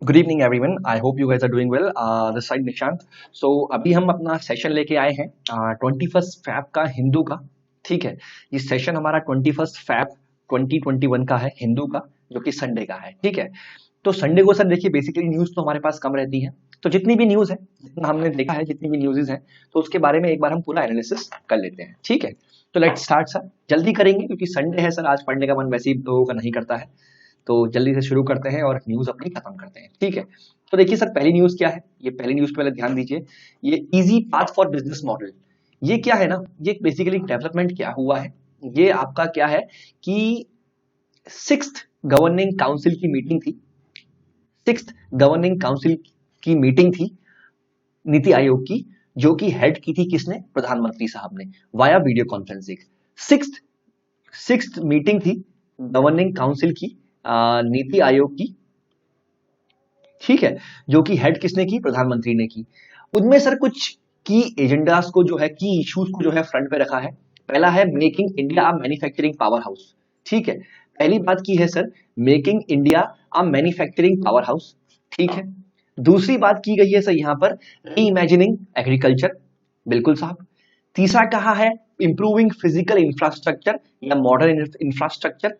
Good evening everyone. I hope you guys are doing well. This side Nishant. So अभी हम अपना session लेके आए हैं 21 फैब का हिंदू का। ठीक है, ये सेशन हमारा 21 फैब 2021 का है हिंदू का, जो कि संडे का है। ठीक है, तो संडे को सर देखिए बेसिकली न्यूज तो हमारे पास कम रहती है, तो जितनी भी न्यूज है, जितना हमने देखा है, जितनी भी न्यूज़ है, तो उसके बारे में एक बार हम पूरा एनालिसिस कर लेते हैं। ठीक है, तो लेट्स स्टार्ट सर। जल्दी करेंगे क्योंकि संडे है सर, आज पढ़ने का मन वैसे ही लोगों का नहीं करता है, तो जल्दी से शुरू करते हैं और न्यूज अपनी खत्म करते हैं। ठीक है, तो देखिए सर पहली न्यूज क्या है, ये पहली न्यूज पे पहले ध्यान दीजिए। ये easy path for business model, ये क्या है ना, ये बेसिकली डेवलपमेंट क्या हुआ है, ये आपका क्या है कि 6th गवर्निंग काउंसिल की मीटिंग थी। 6th गवर्निंग काउंसिल की मीटिंग थी नीति आयोग की, जो कि हेड की थी किसने, प्रधानमंत्री साहब ने, via video conferencing. 6th meeting थी गवर्निंग काउंसिल की, नीति आयोग की। ठीक है, जो कि हेड किसने की, प्रधानमंत्री ने की। उनमें सर कुछ की एजेंडास को जो है, की इश्यूज को जो है फ्रंट पे रखा है। पहला है making India a manufacturing power house. ठीक है, पहली बात की है sir making India a manufacturing power house. ठीक है, दूसरी बात की गई है सर यहाँ पर री इमेजिनिंग एग्रीकल्चर। बिल्कुल साहब। तीसरा कहा है इंप्रूविंग फिजिकल इंफ्रास्ट्रक्चर या modern infrastructure,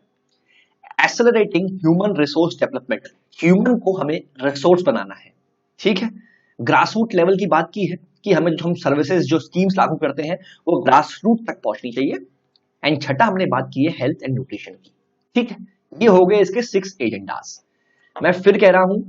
accelerating human resource development, human को हमें रिसोर्स बनाना है। ठीक है, ग्रास रूट लेवल की बात की है कि हमें जो हम सर्विसेज जो स्कीम्स लागू करते हैं वो ग्रास रूट तक पहुंचनी चाहिए। एंड छठा हमने बात की है हेल्थ एंड न्यूट्रिशन की। ठीक है, ये हो गए इसके 6 एजेंडास। मैं फिर कह रहा हूं,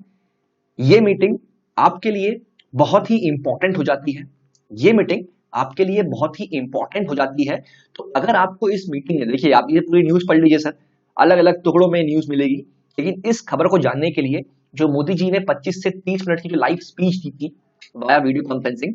ये मीटिंग आपके लिए बहुत ही इंपॉर्टेंट हो जाती है। ये मीटिंग आपके लिए बहुत ही इंपॉर्टेंट हो जाती है। तो अगर आपको इस मीटिंग में, देखिए आप ये पूरी न्यूज पढ़ लीजिए सर, अलग अलग टुकड़ों में न्यूज मिलेगी, लेकिन इस खबर को जानने के लिए जो मोदी जी ने 25 से 30 मिनट की जो लाइव स्पीच दी थी वाया वीडियो कॉन्फ्रेंसिंग,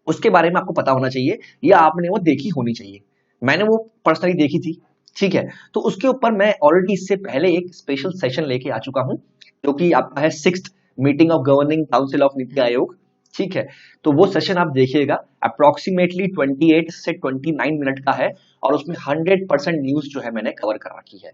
उसके बारे में आपको पता होना चाहिए या आपने वो देखी होनी चाहिए। मैंने वो पर्सनली देखी थी। ठीक है, तो उसके ऊपर मैं ऑलरेडी इससे पहले एक स्पेशल सेशन लेके आ चुका हूं, जो कि आपका है 6th meeting of governing council of NITI Aayog. ठीक है, तो वो सेशन आप देखिएगा, अप्रोक्सीमेटली 28 से 29 मिनट का है, और उसमें 100% न्यूज जो है मैंने कवर कर रखी है।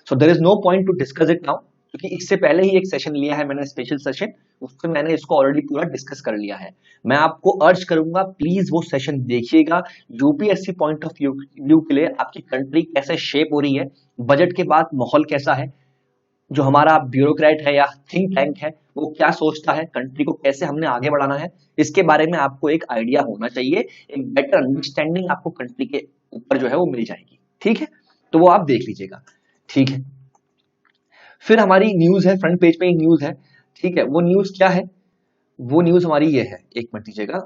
So there is no point to discuss it now, क्योंकि इससे पहले ही एक सेशन लिया है मैंने, स्पेशल सेशन, उसमें मैंने इसको ऑलरेडी पूरा डिस्कस कर लिया है। मैं आपको अर्ज करूंगा प्लीज वो सेशन देखिएगा। यूपीएससी पॉइंट ऑफ व्यू के लिए आपकी कंट्री कैसे शेप हो रही है, बजट के बाद माहौल कैसा है, जो हमारा ब्यूरोक्रेट है या थिंक टैंक है वो क्या सोचता है, कंट्री को कैसे हमने आगे बढ़ाना है, इसके बारे में आपको एक आइडिया होना चाहिए, एक बेटर अंडरस्टैंडिंग आपको कंट्री के ऊपर जो है वो मिल जाएगी। ठीक है, तो वो आप देख लीजिएगा। ठीक है, फिर हमारी न्यूज है, फ्रंट पेज पे एक न्यूज है। ठीक है, वो न्यूज क्या है, वो न्यूज हमारी ये है, एक मिनट दीजिएगा।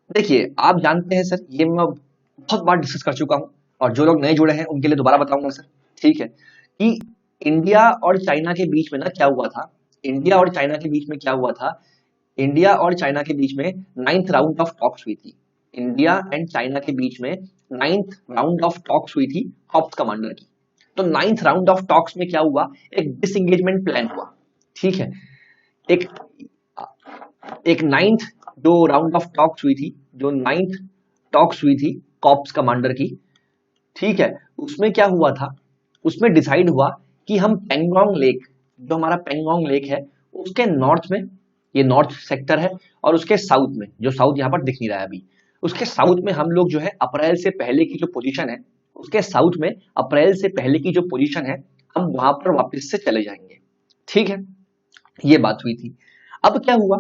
देखिए आप जानते हैं सर, ये मैं बहुत बार डिस्कस कर चुका हूं, और जो लोग नए जुड़े हैं उनके लिए दोबारा बताऊंगा सर। ठीक है, कि इंडिया और चाइना के बीच में ना क्या हुआ था, इंडिया और चाइना के बीच में क्या हुआ था, इंडिया और चाइना के बीच में 9th राउंड ऑफ टॉक्स हुई थी। इंडिया एंड चाइना के बीच में 9th राउंड ऑफ टॉक्स हुई थी कॉप्स कमांडर की। तो 9th राउंड ऑफ टॉक्स में क्या हुआ, एक डिसएंगेजमेंट प्लान हुआ। ठीक है, एक एक 9th जो राउंड ऑफ टॉक्स हुई थी, जो 9th टॉक्स हुई थी कॉप्स कमांडर की। ठीक है, उसमें क्या हुआ था, उसमें डिसाइड हुआ कि हम पेंगोंग लेक, जो हमारा पेंगोंग लेक है, उसके नॉर्थ में, ये नॉर्थ सेक्टर है, और उसके साउथ में, जो साउथ यहाँ पर दिख नहीं रहा है अभी, उसके साउथ में हम लोग जो है अप्रैल से पहले की जो पोजीशन है, उसके साउथ में अप्रैल से पहले की जो पोजीशन है, हम वहां पर वापस से चले जाएंगे। ठीक है, ये बात हुई थी। अब क्या हुआ,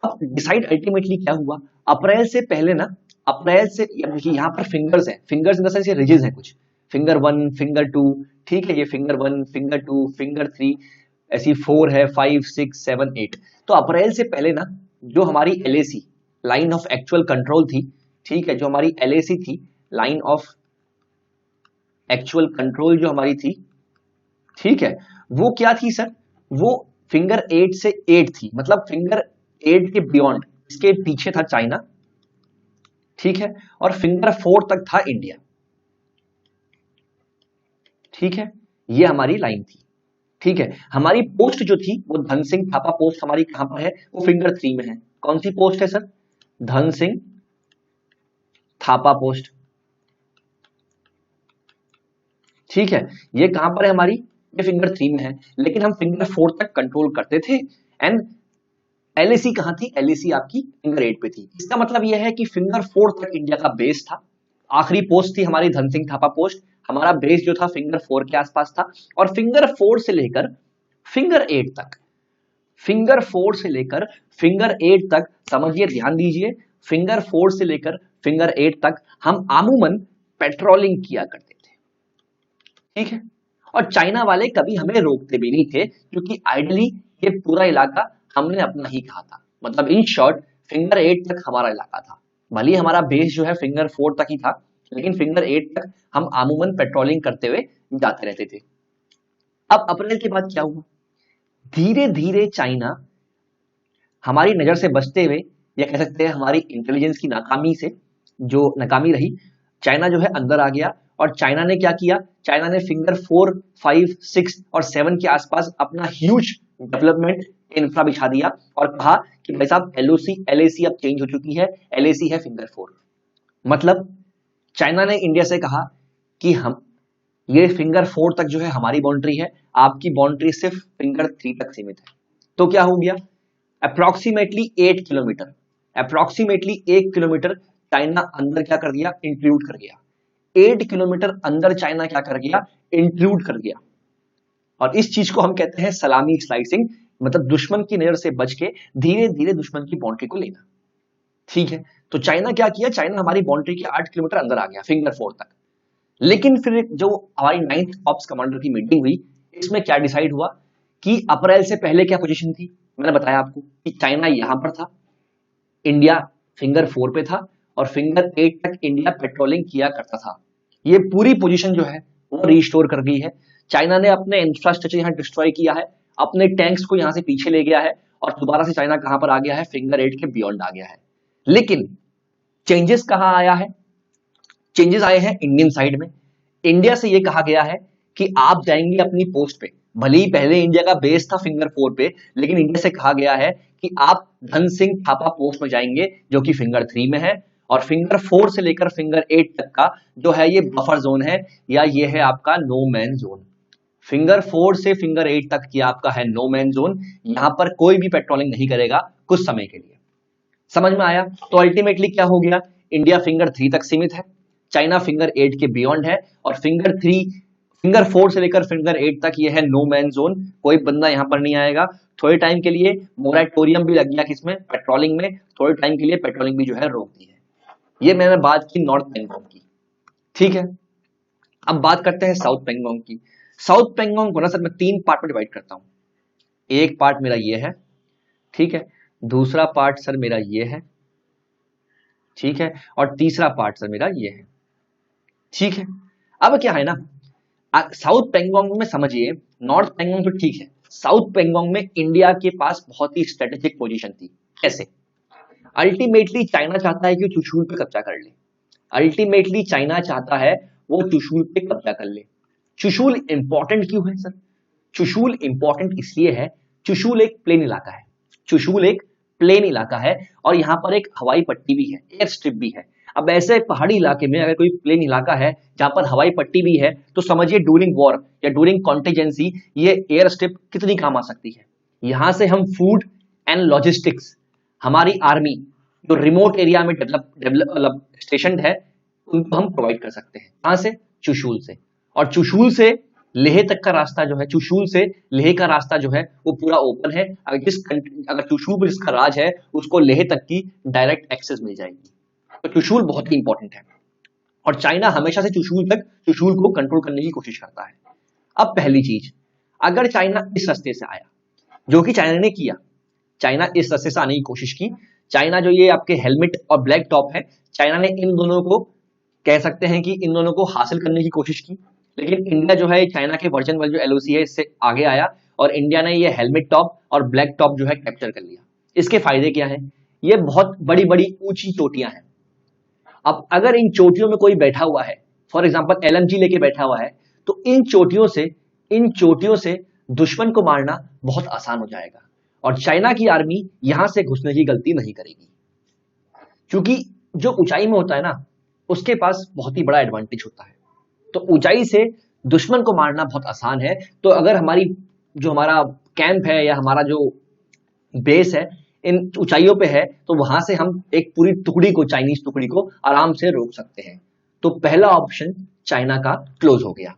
अब डिसाइड अल्टीमेटली क्या हुआ, अप्रैल से पहले ना, अप्रैल से, देखिए यहाँ पर फिंगर्स हैं, फिंगर्स इन द सेंस ये रिजेस हैं कुछ, फिंगर 1 फिंगर 2। ठीक है, ये फिंगर 1 फिंगर 2 फिंगर 3, ऐसी 4 है, 5 6 7 8। तो अप्रैल से पहले ना, जो हमारी LAC line of actual control थी, ठीक है, जो हमारी एलएसी थी, लाइन ऑफ एक्चुअल कंट्रोल जो हमारी थी, ठीक है, वो क्या थी सर, वो फिंगर 8 से 8 थी, मतलब फिंगर 8 के बियॉन्ड, इसके पीछे था चाइना। ठीक है, और फिंगर 4 तक था इंडिया। ठीक है, ये हमारी लाइन थी। ठीक है, हमारी पोस्ट जो थी वो धन सिंह थापा पोस्ट हमारी कहां पर है, वो फिंगर 3 में है। कौन सी पोस्ट है सर, धन सिंह थापा पोस्ट। ठीक है, ये कहां पर है हमारी, ये फिंगर 3 में है, लेकिन हम फिंगर 4 तक कंट्रोल करते थे। एंड एलएसी कहां थी? एलएसी आपकी फिंगर 8 पे थी। इसका मतलब यह है कि फिंगर 4 तक इंडिया का बेस था। आखिरी पोस्ट थी हमारी धन सिंह थापा पोस्ट, हमारा बेस जो था फिंगर 4 के आसपास था। और फिंगर 4 से लेकर फिंगर 8 तक, फिंगर 4 से लेकर फिंगर 8 तक, समझिए, ध्यान दीजिए, फिंगर 4 से लेकर फिंगर 8 तक हम अमूमन पेट्रोलिंग किया करते थे, ठीक है। और चाइना वाले कभी हमें रोकते भी नहीं थे, क्योंकि आइडली ये पूरा इलाका हमने अपना ही कहा था। मतलब इन शॉर्ट फिंगर 8 तक हमारा इलाका था। भले हमारा बेस जो है फिंगर 4 तक ही था, लेकिन फिंगर 8 तक हम अमूमन पेट्रोलिंग करते हुए जाते रहते थे। अब अप्रैल के बाद क्या हुआ? धीरे धीरे चाइना हमारी नजर से बचते हुए, या कह सकते हैं हमारी इंटेलिजेंस की नाकामी से, जो नाकामी रही, चाइना जो है अंदर आ गया। और चाइना ने क्या किया? चाइना ने फिंगर 4, 5, 6 और 7 के आसपास अपना ह्यूज डेवलपमेंट इंफ्रा बिछा दिया और कहा कि भाई साहब एलएसी अब चेंज हो चुकी है, एलएसी है फिंगर 4। मतलब चाइना ने इंडिया से कहा कि हम ये फिंगर 4 तक जो है हमारी बाउंड्री है, आपकी बाउंड्री सिर्फ फिंगर 3 तक सीमित है। तो क्या हो गया? Approximately 8 kilometre, approximately 1 kilometre China अंदर क्या कर दिया? इंक्लूड कर गया। 8 किलोमीटर अंदर चाइना क्या कर गया? इंक्लूड कर गया। और इस चीज को हम कहते हैं सलामी स्लाइसिंग, मतलब दुश्मन की नजर से बच के धीरे धीरे दुश्मन की बाउंड्री को लेना, ठीक है। तो चाइना क्या किया? चाइना हमारी बाउंड्री के 8 किलोमीटर अंदर आ गया फिंगर 4 तक। लेकिन फिर जो हमारी 9th ऑप्स कमांडर की मीटिंग हुई, इसमें क्या डिसाइड हुआ कि अप्रैल से पहले क्या पोजीशन थी? मैंने बताया आपको कि चाइना यहां पर था, इंडिया फिंगर 4 पे था, और फिंगर 8 तक इंडिया पेट्रोलिंग किया करता था। ये पूरी पोजीशन जो है वो रिस्टोर कर गई है। चाइना ने अपने इंफ्रास्ट्रक्चर यहां डिस्ट्रॉय किया है, अपने टैंक्स को यहां से पीछे ले गया है, और दोबारा से चाइना कहां पर आ गया है? फिंगर 8 के बियॉन्ड आ गया है। लेकिन चेंजेस कहां आया है? चेंजेस आए हैं इंडियन साइड में। इंडिया से यह कहा गया है कि आप जाएंगे अपनी पोस्ट पे, भले ही पहले इंडिया का बेस था फिंगर 4 पे, लेकिन इंडिया से कहा गया है कि आप धन सिंह थापा पोस्ट में जाएंगे, जो कि फिंगर 3 में है। और फिंगर 4 से लेकर फिंगर 8 तक का जो है ये बफर जोन है, या ये है आपका नो मैन जोन। फिंगर 4 से फिंगर 8 तक की आपका है नो मैन जोन। यहां पर कोई भी पेट्रोलिंग नहीं करेगा कुछ समय के लिए। समझ में आया? तो अल्टीमेटली क्या हो गया? इंडिया फिंगर 3 तक सीमित है, चाइना फिंगर 8 के बियॉन्ड है, और फिंगर 4 से लेकर फिंगर 8 तक ये है नो मैन जोन। कोई बंदा यहां पर नहीं आएगा। थोड़े टाइम के लिए मोरेटोरियम भी लग गया किसमें? पेट्रोलिंग में। थोड़े टाइम के लिए पेट्रोलिंग भी जो है रोक दी है। ये मैंने बात की नॉर्थ पेंगोंग की, ठीक है। अब बात करते हैं साउथ पेंगोंग की। साउथ पेंगोंग को ना सर मैं 3 पार्ट में डिवाइड करता हूं। एक पार्ट मेरा ये है, ठीक है, दूसरा पार्ट सर मेरा ये है, ठीक है, और तीसरा पार्ट सर मेरा ये है, ठीक है। अब क्या है ना, साउथ पेंगोंग में समझिए, नॉर्थ पेंगोंग तो ठीक है, साउथ पेंगोंग में इंडिया के पास बहुत ही स्ट्रेटेजिक पोजीशन थी। कैसे? अल्टीमेटली चाइना चाहता है कि चुशूल पे कब्जा कर ले। अल्टीमेटली चाइना चाहता है वो चुशूल पे कब्जा कर ले। चुशूल इंपॉर्टेंट क्यों है सर? चुशूल इंपॉर्टेंट इसलिए है, चुशूल एक प्लेन इलाका है, चुशूल एक प्लेन इलाका है, और यहां पर एक हवाई पट्टी भी है, एयर स्ट्रिप भी है। अब ऐसे पहाड़ी इलाके में अगर कोई प्लेन इलाका है जहां पर हवाई पट्टी भी है, तो समझिए ड्यूरिंग वॉर या ड्यूरिंग कॉन्टिजेंसी ये एयर स्ट्रिप कितनी काम आ सकती है। यहां से हम फूड एंड लॉजिस्टिक्स, हमारी आर्मी जो रिमोट एरिया में डेवलप स्टेशन है, उनको हम प्रोवाइड कर सकते हैं। कहां से? चुशूल से। और चुशूल से लेह तक का रास्ता जो है, चुशूल से लेह का रास्ता जो है वो पूरा ओपन है। अगर चुशूल पर जिसका राज है उसको लेह तक की डायरेक्ट एक्सेस मिल जाएगी। तो चुशूल बहुत ही इंपॉर्टेंट है, और चाइना हमेशा से चुशूल को कंट्रोल करने की कोशिश करता है। अब पहली चीज, अगर चाइना इस रास्ते से आया, जो कि चाइना ने किया, चाइना इस रास्ते से आने की कोशिश की। चाइना जो ये आपके हेलमेट और ब्लैक टॉप है, चाइना ने इन दोनों को, कह सकते हैं कि इन दोनों को हासिल करने की कोशिश की। लेकिन इंडिया जो है चाइना के वर्जन वाला जो एलओसी है इससे आगे आया, और इंडिया ने ये हेलमेट टॉप और ब्लैक टॉप जो है कैप्चर कर लिया। इसके फायदे क्या है? ये बहुत बड़ी बड़ी ऊंची चोटियां हैं। अब अगर इन चोटियों में कोई बैठा हुआ है, फॉर एग्जांपल एलएमजी लेके बैठा हुआ है, तो इन चोटियों से दुश्मन को मारना बहुत आसान हो जाएगा, और चाइना की आर्मी यहां से घुसने की गलती नहीं करेगी। क्योंकि जो ऊंचाई में होता है ना, उसके पास बहुत ही बड़ा एडवांटेज होता है। तो ऊंचाई से दुश्मन को मारना बहुत आसान है। तो अगर हमारा कैंप है या हमारा जो बेस है इन ऊंचाइयों पे है, तो वहां से हम एक पूरी टुकड़ी को, चाइनीज टुकड़ी को आराम से रोक सकते हैं। तो पहला ऑप्शन चाइना का क्लोज हो गया।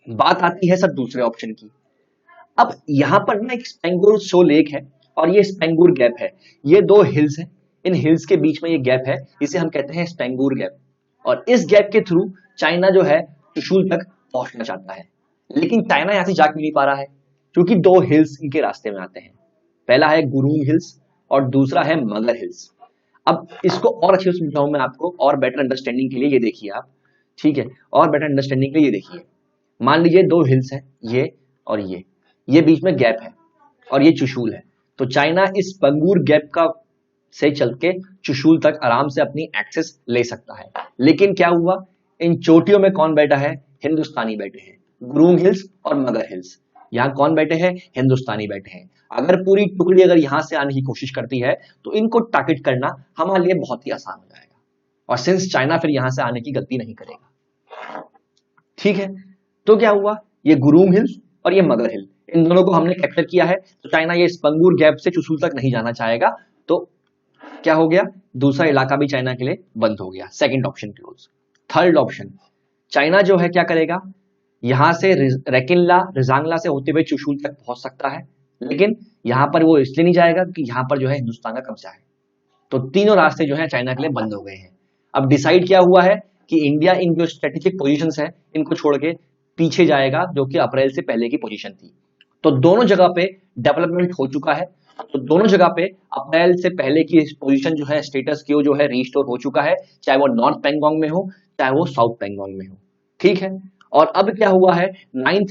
बात आती है सर दूसरे ऑप्शन की। अब यहां पर ना एक स्पेंगुर शो लेक है और ये स्पेंगुर गैप है। ये दो हिल्स हैं, इन हिल्स के बीच में ये गैप है, इसे हम कहते हैं स्पेंगुर गैप। और इस गैप के थ्रू चाइना जो है त्रिशूल तक पहुंचना चाहता है, लेकिन चाइना यहां से जा नहीं पा रहा है क्योंकि दो हिल्स इनके रास्ते में आते हैं। पहला है गुरूंग हिल्स और दूसरा है मगर हिल्स। अब इसको और अच्छे से समझाऊं मैं आपको, और बेटर अंडरस्टैंडिंग के लिए ये देखिए आप, ठीक है, और बेटर अंडरस्टैंडिंग के लिए ये देखिए। मान लीजिए दो हिल्स हैं, ये और ये बीच में गैप है और ये चुशूल है। तो चाइना इस पंगूर गैप का से चल के चुशूल तक आराम से अपनी एक्सेस ले सकता है। लेकिन क्या हुआ, इन चोटियों में कौन बैठा है, हिंदुस्तानी बैठे हैं, गुरूंग हिल्स और मगर हिल्स। यहाँ कौन बैठे हैं, हिंदुस्तानी बैठे हैं। अगर पूरी टुकड़ी अगर यहां से आने की कोशिश करती है तो इनको टारगेट करना हमारे लिए बहुत ही आसान हो जाएगा, और सिंस चाइना फिर यहां से आने की गलती नहीं करेगा, ठीक है। तो क्या हुआ, ये गुरूंग हिल्स और ये मगर हिल, इन दोनों को हमने कैप्चर किया है। तो चाइना ये स्पंगूर गैप से चुशूल तक नहीं जाना चाहेगा। तो क्या हो गया, दूसरा इलाका भी चाइना के लिए बंद हो गया, second option close. Third option, China जो है क्या करेगा, यहां से रेकिनला रिजांगला से होते हुए चुशूल तक पहुंच सकता है, लेकिन यहां पर वो इसलिए नहीं जाएगा कि यहां पर जो है हिंदुस्तान का कब्जा है। तो तीनों रास्ते जो है चाइना के लिए बंद हो गए हैं। अब डिसाइड क्या हुआ है कि इंडिया इन जो स्ट्रेटेजिक पोजीशंस है इनको छोड़ के पीछे जाएगा, जो कि अप्रैल से पहले की पोजीशन थी। तो दोनों जगह पे डेवलपमेंट हो चुका है। तो दोनों जगह पे अप्रैल से पहले की पोजीशन जो है, स्टेटस क्यू जो है रिस्टोर हो चुका है, चाहे वो नॉर्थ पेंगोंग में हो चाहे वो साउथ पेंगोंग में हो, ठीक है। और अब क्या हुआ है, 9th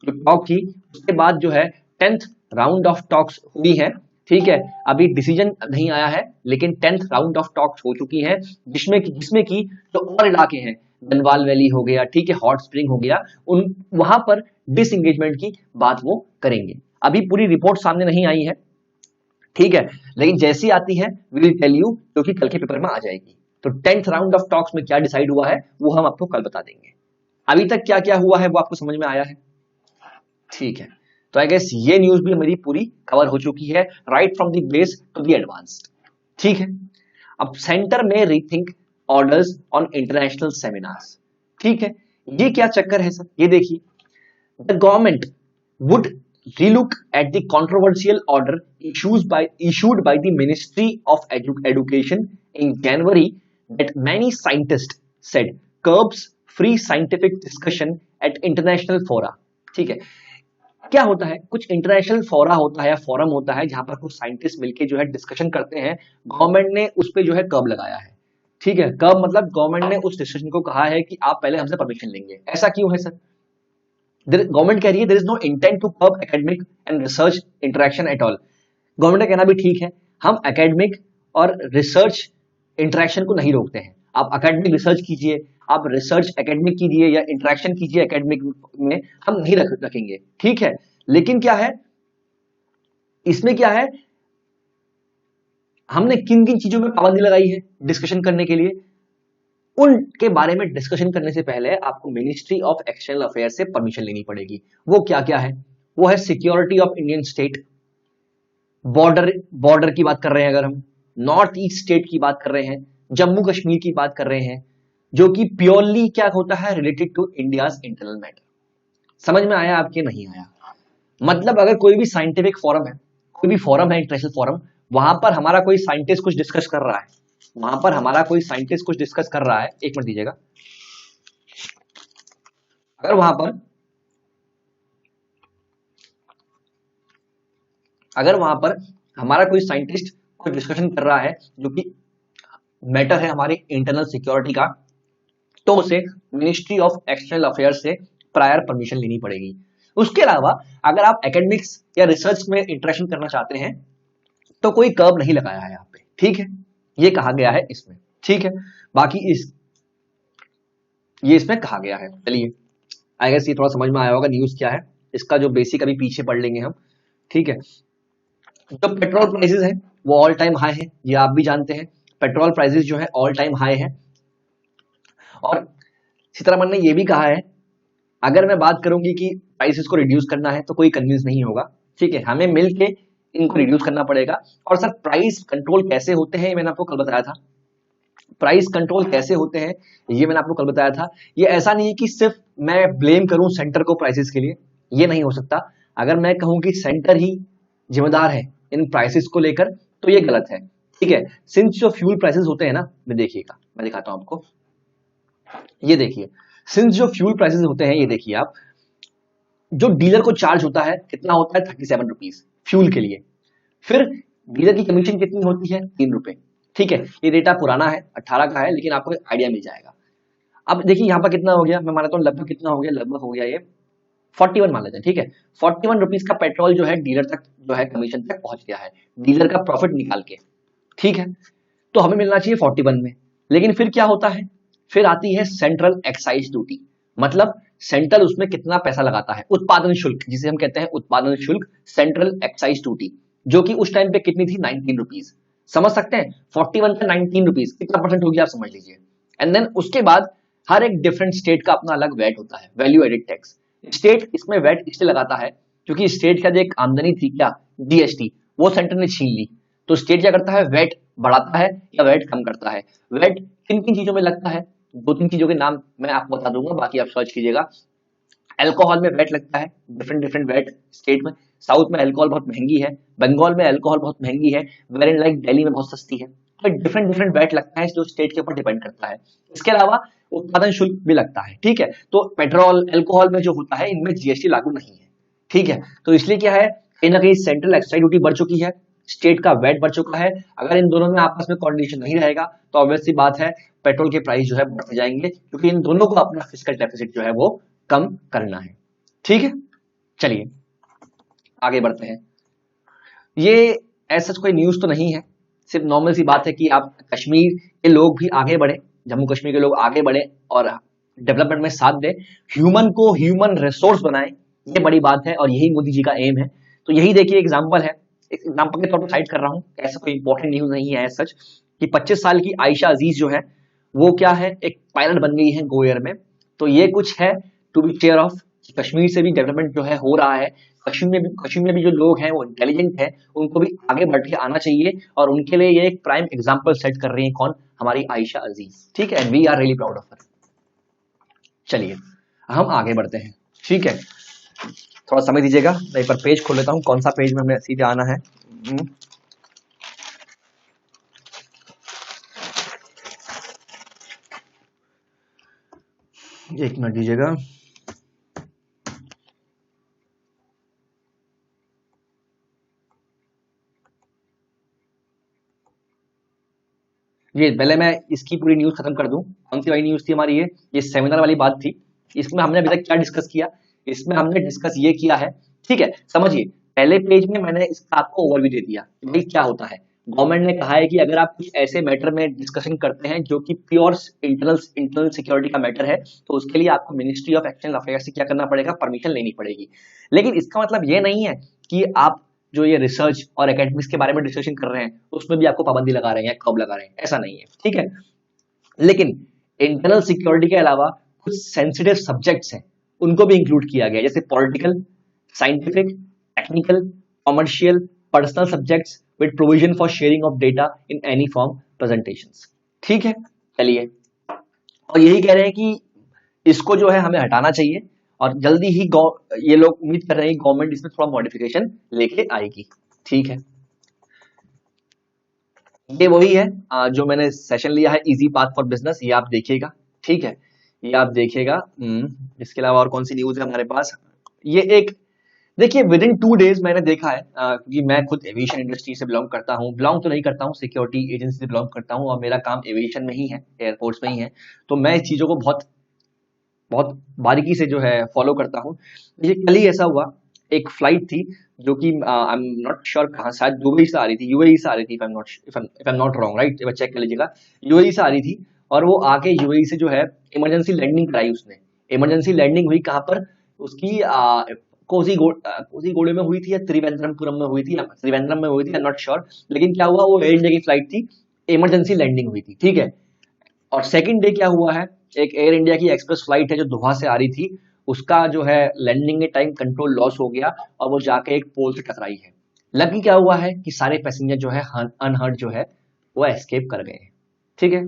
जो टॉक की उसके बाद जो है 10th राउंड ऑफ टॉक्स हुई है, ठीक है। अभी डिसीजन नहीं आया है, लेकिन 10th राउंड ऑफ टॉक्स हो चुकी है, जिसमें की जो और इलाके हैं, गनवाल वैली हो गया, ठीक है, हॉट स्प्रिंग हो गया, उन वहां पर डिसएंगेजमेंट की बात वो करेंगे। अभी पूरी रिपोर्ट सामने नहीं आई है, ठीक है, लेकिन जैसी आती है विल टेल यू, क्योंकि कल के पेपर में आ जाएगी। तो 10th राउंड ऑफ टॉक्स में क्या डिसाइड हुआ है वो हम आपको कल बता देंगे। अभी तक क्या क्या हुआ है वो आपको समझ में आया है, ठीक है। तो आई गेस ये न्यूज भी मेरी पूरी कवर हो चुकी है, right from the base to the advanced, ठीक है। अब सेंटर में rethink orders on international seminars, ठीक है। ये क्या चक्कर है सर, ये देखिए, the government would relook at the controversial order issued by the Ministry of Education in January that many scientists said curbs free scientific discussion at international fora, ठीक है। क्या होता है, कुछ इंटरनेशनल फोरा होता है या फोरम होता है जहां पर कुछ साइंटिस्ट मिलके जो है डिस्कशन करते हैं, गवर्नमेंट ने उस पर जो है कर्ब लगाया है, ठीक है। कर्ब मतलब गवर्नमेंट ने उस डिस्कशन को कहा है कि आप पहले हमसे परमिशन लेंगे। ऐसा क्यों है सर, गवर्नमेंट कह रही है there is no intent to curb academic and research interaction at all. Government का कहना भी ठीक है, हम एकेडमिक और रिसर्च इंटरेक्शन को नहीं रोकते हैं। आप एकेडमिक रिसर्च कीजिए, आप रिसर्च एकेडमिक कीजिए या इंटरेक्शन कीजिए एकेडमिक में, हम नहीं रखेंगे, ठीक है। लेकिन क्या है इसमें, क्या है, हमने किन किन चीजों में पाबंदी लगाई है डिस्कशन करने के लिए, उनके बारे में डिस्कशन करने से पहले आपको मिनिस्ट्री ऑफ एक्सटर्नल अफेयर से परमिशन लेनी पड़ेगी। वो क्या क्या है, वो है security of Indian state, border की बात कर रहे हैं अगर हम, नॉर्थ ईस्ट स्टेट की बात कर रहे हैं, जम्मू कश्मीर की बात कर रहे हैं, जो कि प्योरली क्या होता है, related to India's internal matter. समझ में आया आपके, नहीं आया? मतलब अगर कोई भी साइंटिफिक फोरम है, कोई भी फोरम है इंटरनेशनल फोरम, वहां पर हमारा कोई साइंटिस्ट कुछ डिस्कस कर रहा है, वहां पर हमारा कोई साइंटिस्ट कुछ डिस्कस कर रहा है, एक मिनट दीजिएगा, अगर वहां पर हमारा कोई साइंटिस्ट कुछ डिस्कशन कर रहा है जो कि मैटर है हमारी इंटरनल सिक्योरिटी का, तो उसे मिनिस्ट्री ऑफ एक्सटर्नल अफेयर्स से प्रायर परमिशन लेनी पड़ेगी। उसके अलावा अगर आप एकेडमिक्स या रिसर्च में इंटरेक्शन करना चाहते हैं तो कोई कर्व नहीं लगाया है यहाँ पे, ठीक है, ये कहा गया है इसमें, ठीक है। बाकी ये इसमें कहा गया है। चलिए, आई गेस ये थोड़ा समझ में आया होगा न्यूज क्या है, इसका जो बेसिक अभी पीछे पढ़ लेंगे हम, ठीक है। जो पेट्रोल प्राइसेस है वो ऑल टाइम हाई है, ये आप भी जानते हैं, पेट्रोल प्राइसेस जो है ऑल टाइम हाई है। और सीतारमण ने ये भी कहा है अगर मैं बात करूंगी कि प्राइसेस को रिड्यूस करना है तो कोई कन्विंस नहीं होगा, ठीक है, हमें मिलके इनको रिड्यूस करना पड़ेगा। और सर प्राइस कंट्रोल कैसे होते हैं मैंने आपको कल बताया था, प्राइस कंट्रोल कैसे होते हैं ये मैंने आपको कल बताया था। ये ऐसा नहीं है कि सिर्फ मैं ब्लेम करूं सेंटर को प्राइसेस के लिए, ये नहीं हो सकता। अगर मैं कहूं कि सेंटर ही जिम्मेदार है इन प्राइसेस को लेकर तो ये गलत है, ठीक है। सिंस जो फ्यूल प्राइसेस होते हैं ना, मैं देखिएगा, मैं दिखाता हूं आपको, ये देखिए, सिंस जो फ्यूल प्राइसेस होते हैं, ये देखिए आप, जो डीलर को चार्ज होता है कितना होता है, 37 रुपीज फ्यूल के लिए। फिर डीलर की कमीशन कितनी होती है, 3 रुपए, ठीक है। ये डेटा पुराना है, 18 का है, लेकिन आपको एक आइडिया मिल जाएगा। अब देखिए यहाँ पर कितना हो गया, मैं मानता हूँ लगभग कितना हो गया, लगभग हो गया ये 41 मान लेते हैं, ठीक है। 41 रुपीज का पेट्रोल जो है डीलर तक जो है कमीशन तक पहुंच गया है, डीलर का प्रॉफिट निकाल के, ठीक है। तो हमें मिलना चाहिए 41 में। लेकिन फिर क्या होता है, फिर आती है सेंट्रल एक्साइज ड्यूटी, मतलब सेंट्रल उसमें कितना पैसा लगाता है, उत्पादन शुल्क जिसे हम कहते हैं उत्पादन शुल्क, सेंट्रल एक्साइज ड्यूटी, जो कि उस टाइम पे कितनी थी, 19 रुपीज। समझ सकते हैं 41 पे 19 रुपीज कितना परसेंट हो गया, आप समझ लीजिए। एंड देन उसके बाद हर एक डिफरेंट स्टेट का अपना अलग वैट होता है, वैल्यू एडेड टैक्स। स्टेट इसमें वैट इसलिए लगाता है क्योंकि स्टेट का जो एक आमदनी थी क्या, जीएसटी, वो सेंटर ने छीन ली। तो स्टेट क्या करता है, वैट बढ़ाता है या वैट कम करता है। वैट किन किन चीजों में लगता है, 2-3 चीजों के नाम मैं आपको बता दूंगा, बाकी आप सर्च कीजिएगा। अल्कोहल में वैट लगता है, डिफरेंट डिफरेंट वैट स्टेट में। साउथ में अल्कोहल बहुत महंगी है, बंगाल में अल्कोहल बहुत महंगी है, वेर लाइक दिल्ली में बहुत सस्ती है। तो डिफरेंट डिफरेंट वैट लगता है जो स्टेट के ऊपर डिपेंड करता है। इसके अलावा उत्पादन शुल्क भी लगता है, ठीक है। तो पेट्रोल अल्कोहल में जो होता है इनमें जीएसटी लागू नहीं है, ठीक है। तो इसलिए क्या है, कहीं ना कहीं सेंट्रल एक्साइज ड्यूटी बढ़ चुकी है, स्टेट का वैट बढ़ चुका है। अगर इन दोनों में आपस में कोऑर्डिनेशन नहीं रहेगा तो ऑब्वियस सी बात है पेट्रोल के प्राइस जो है बढ़ते जाएंगे, क्योंकि इन दोनों को अपना फिस्कल डेफिसिट जो है वो कम करना है, ठीक है। चलिए आगे बढ़ते हैं। ये ऐसा कोई न्यूज तो नहीं है, सिर्फ नॉर्मल सी बात है कि आप कश्मीर के लोग भी आगे बढ़े, जम्मू कश्मीर के लोग आगे बढ़े और डेवलपमेंट में साथ दें, ह्यूमन को ह्यूमन रिसोर्स बनाए, ये बड़ी बात है और यही मोदी जी का एम है। तो यही देखिए एग्जाम्पल है, एग्जाम्पल के तौर पर साइड कर रहा हूं, ऐसा कोई इंपॉर्टेंट न्यूज नहीं है सच, कि 25 साल की आयशा अजीज जो है वो क्या है, एक पायलट बन गई है गो एयर में। तो ये कुछ है to be care of, Kashmir से भी डेवलपमेंट जो है हो रहा है। कश्मीर में भी जो लोग हैं वो इंटेलिजेंट है, उनको भी आगे बढ़ के आना चाहिए और उनके लिए ये एक प्राइम एग्जांपल सेट कर रही है, कौन, हमारी आयशा अजीज, ठीक है। And we are really proud of her. चलिए हम आगे बढ़ते हैं, ठीक है। थोड़ा समय दीजिएगा, मैं एक बार पेज खोल लेता हूं, कौन सा पेज में हमें सीधे आना है। एक मिनट दीजिएगा। ये पहले मैं इसकी पूरी न्यूज खत्म कर दूं। कौन सी वाली न्यूज थी हमारी, ये सेमिनार वाली बात थी। इसमें हमने अभी तक क्या डिस्कस किया, इसमें हमने डिस्कस ये किया है, ठीक है। समझिए पहले पेज में मैंने इसका आपको ओवरव्यू दे दिया कि भाई क्या होता है। गवर्नमेंट ने कहा है कि अगर आप कुछ ऐसे मैटर में डिस्कशन करते हैं जो कि प्योर इंटरनल सिक्योरिटी का मैटर है, तो उसके लिए आपको मिनिस्ट्री ऑफ एक्सटर्नल अफेयर्स से क्या करना पड़ेगा, परमिशन लेनी पड़ेगी। लेकिन इसका मतलब ये नहीं है कि आप जो ये रिसर्च और एकेडमिक्स के बारे में डिस्कशन कर रहे हैं उसमें भी आपको पाबंदी लगा रहे हैं या कब लगा रहे हैं, ऐसा नहीं है, ठीक है। लेकिन इंटरनल सिक्योरिटी के अलावा कुछ सेंसिटिव सब्जेक्ट्स हैं उनको भी इंक्लूड किया गया, जैसे political, scientific, technical, commercial, personal subjects with provision for sharing of data in any form presentations, ठीक है। चलिए, और यही कह रहे हैं कि इसको जो है हमें हटाना चाहिए और जल्दी ही ये लोग उम्मीद कर रहे हैं गवर्नमेंट इसमें थोड़ा मॉडिफिकेशन लेके आएगी, ठीक है। ये वही है जो मैंने सेशन लिया है, इजी पाथ फॉर बिजनेस, ये आप देखिएगा, ठीक है, ये आप देखिएगा। इसके अलावा और कौन सी न्यूज है हमारे पास, ये एक देखिए, विद इन 2 डेज मैंने देखा है कि मैं खुद एविएशन इंडस्ट्री से बिलोंग करता हूँ, बिलोंग तो नहीं करता हूँ, सिक्योरिटी एजेंसी से बिलोंग करता हूँ और मेरा काम एविएशन में ही है, एयरपोर्ट्स में ही है। तो मैं इस चीजों को बहुत बहुत बारीकी से जो है फॉलो करता हूँ। ये कल ही ऐसा हुआ, एक फ्लाइट थी जो कि आई एम नॉट श्योर कहाँ, शायद दुबई से आ रही थी, यूएई से आ रही थी, if I am not wrong, right, check कर लीजिएगा, यूएई से आ रही थी। और वो आके यूएई से जो है इमरजेंसी लैंडिंग कराई उसने। इमरजेंसी लैंडिंग हुई कहाँ पर, उसकी कोझीकोड में हुई थी या त्रिवेंद्रमपुरम में हुई थी, त्रिवेंद्रम में हुई थी, आई एम नॉट श्योर। लेकिन क्या हुआ, वो एयर इंडिया की फ्लाइट थी, इमरजेंसी लैंडिंग हुई थी, ठीक है। और सेकंड डे क्या हुआ है, एक एयर इंडिया की एक्सप्रेस फ्लाइट है जो दोहा से आ रही थी, उसका जो है लैंडिंग के टाइम कंट्रोल लॉस हो गया और वो जाके एक पोल से टकराई है। लकी क्या हुआ है कि सारे पैसेंजर जो है अनहर्ट जो है वो एस्केप कर गए हैं। ठीक है,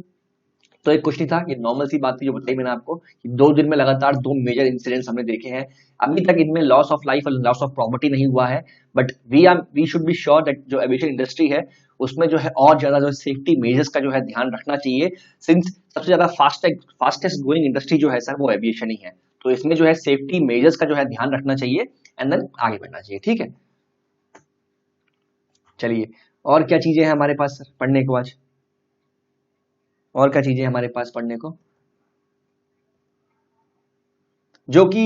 तो एक कुछ नहीं था, ये नॉर्मल सी बात थी जो बताई मैंने आपको कि 2 दिन में लगातार 2 मेजर इंसिडेंट्स हमने देखे हैं। अभी तक इनमें लॉस ऑफ लाइफ और लॉस ऑफ प्रॉपर्टी नहीं हुआ है, but we should be sure that जो एविएशन इंडस्ट्री है उसमें जो है और ज्यादा जो सेफ्टी मेजर्स का जो है ध्यान रखना चाहिए, सिंस सबसे ज्यादा फास्टेस्ट ग्रोइंग इंडस्ट्री जो है सर वो एविएशन ही है। तो इसमें जो है सेफ्टी मेजर्स का जो है ध्यान रखना चाहिए एंड देन आगे बढ़ना चाहिए। ठीक है, चलिए और क्या चीजें हैं हमारे पास सर पढ़ने को आज, और क्या चीजें हमारे पास पढ़ने को, जो कि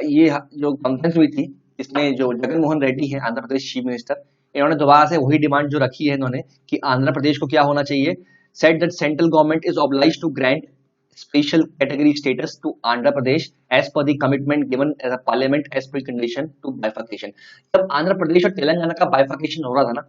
ये जो कॉन्फ्रेंस हुई थी इसमें जो जगन मोहन रेड्डी है आंध्र प्रदेश चीफ मिनिस्टर, इन्होंने दोबारा से वही डिमांड जो रखी है इन्होंने कि आंध्र प्रदेश को क्या होना चाहिए, said that central government is obliged to grant special category status to Andhra Pradesh as per the commitment given as a parliament as pre condition to bifurcation. जब आंध्र प्रदेश और तेलंगाना का बाइफर्केशन हो रहा था ना,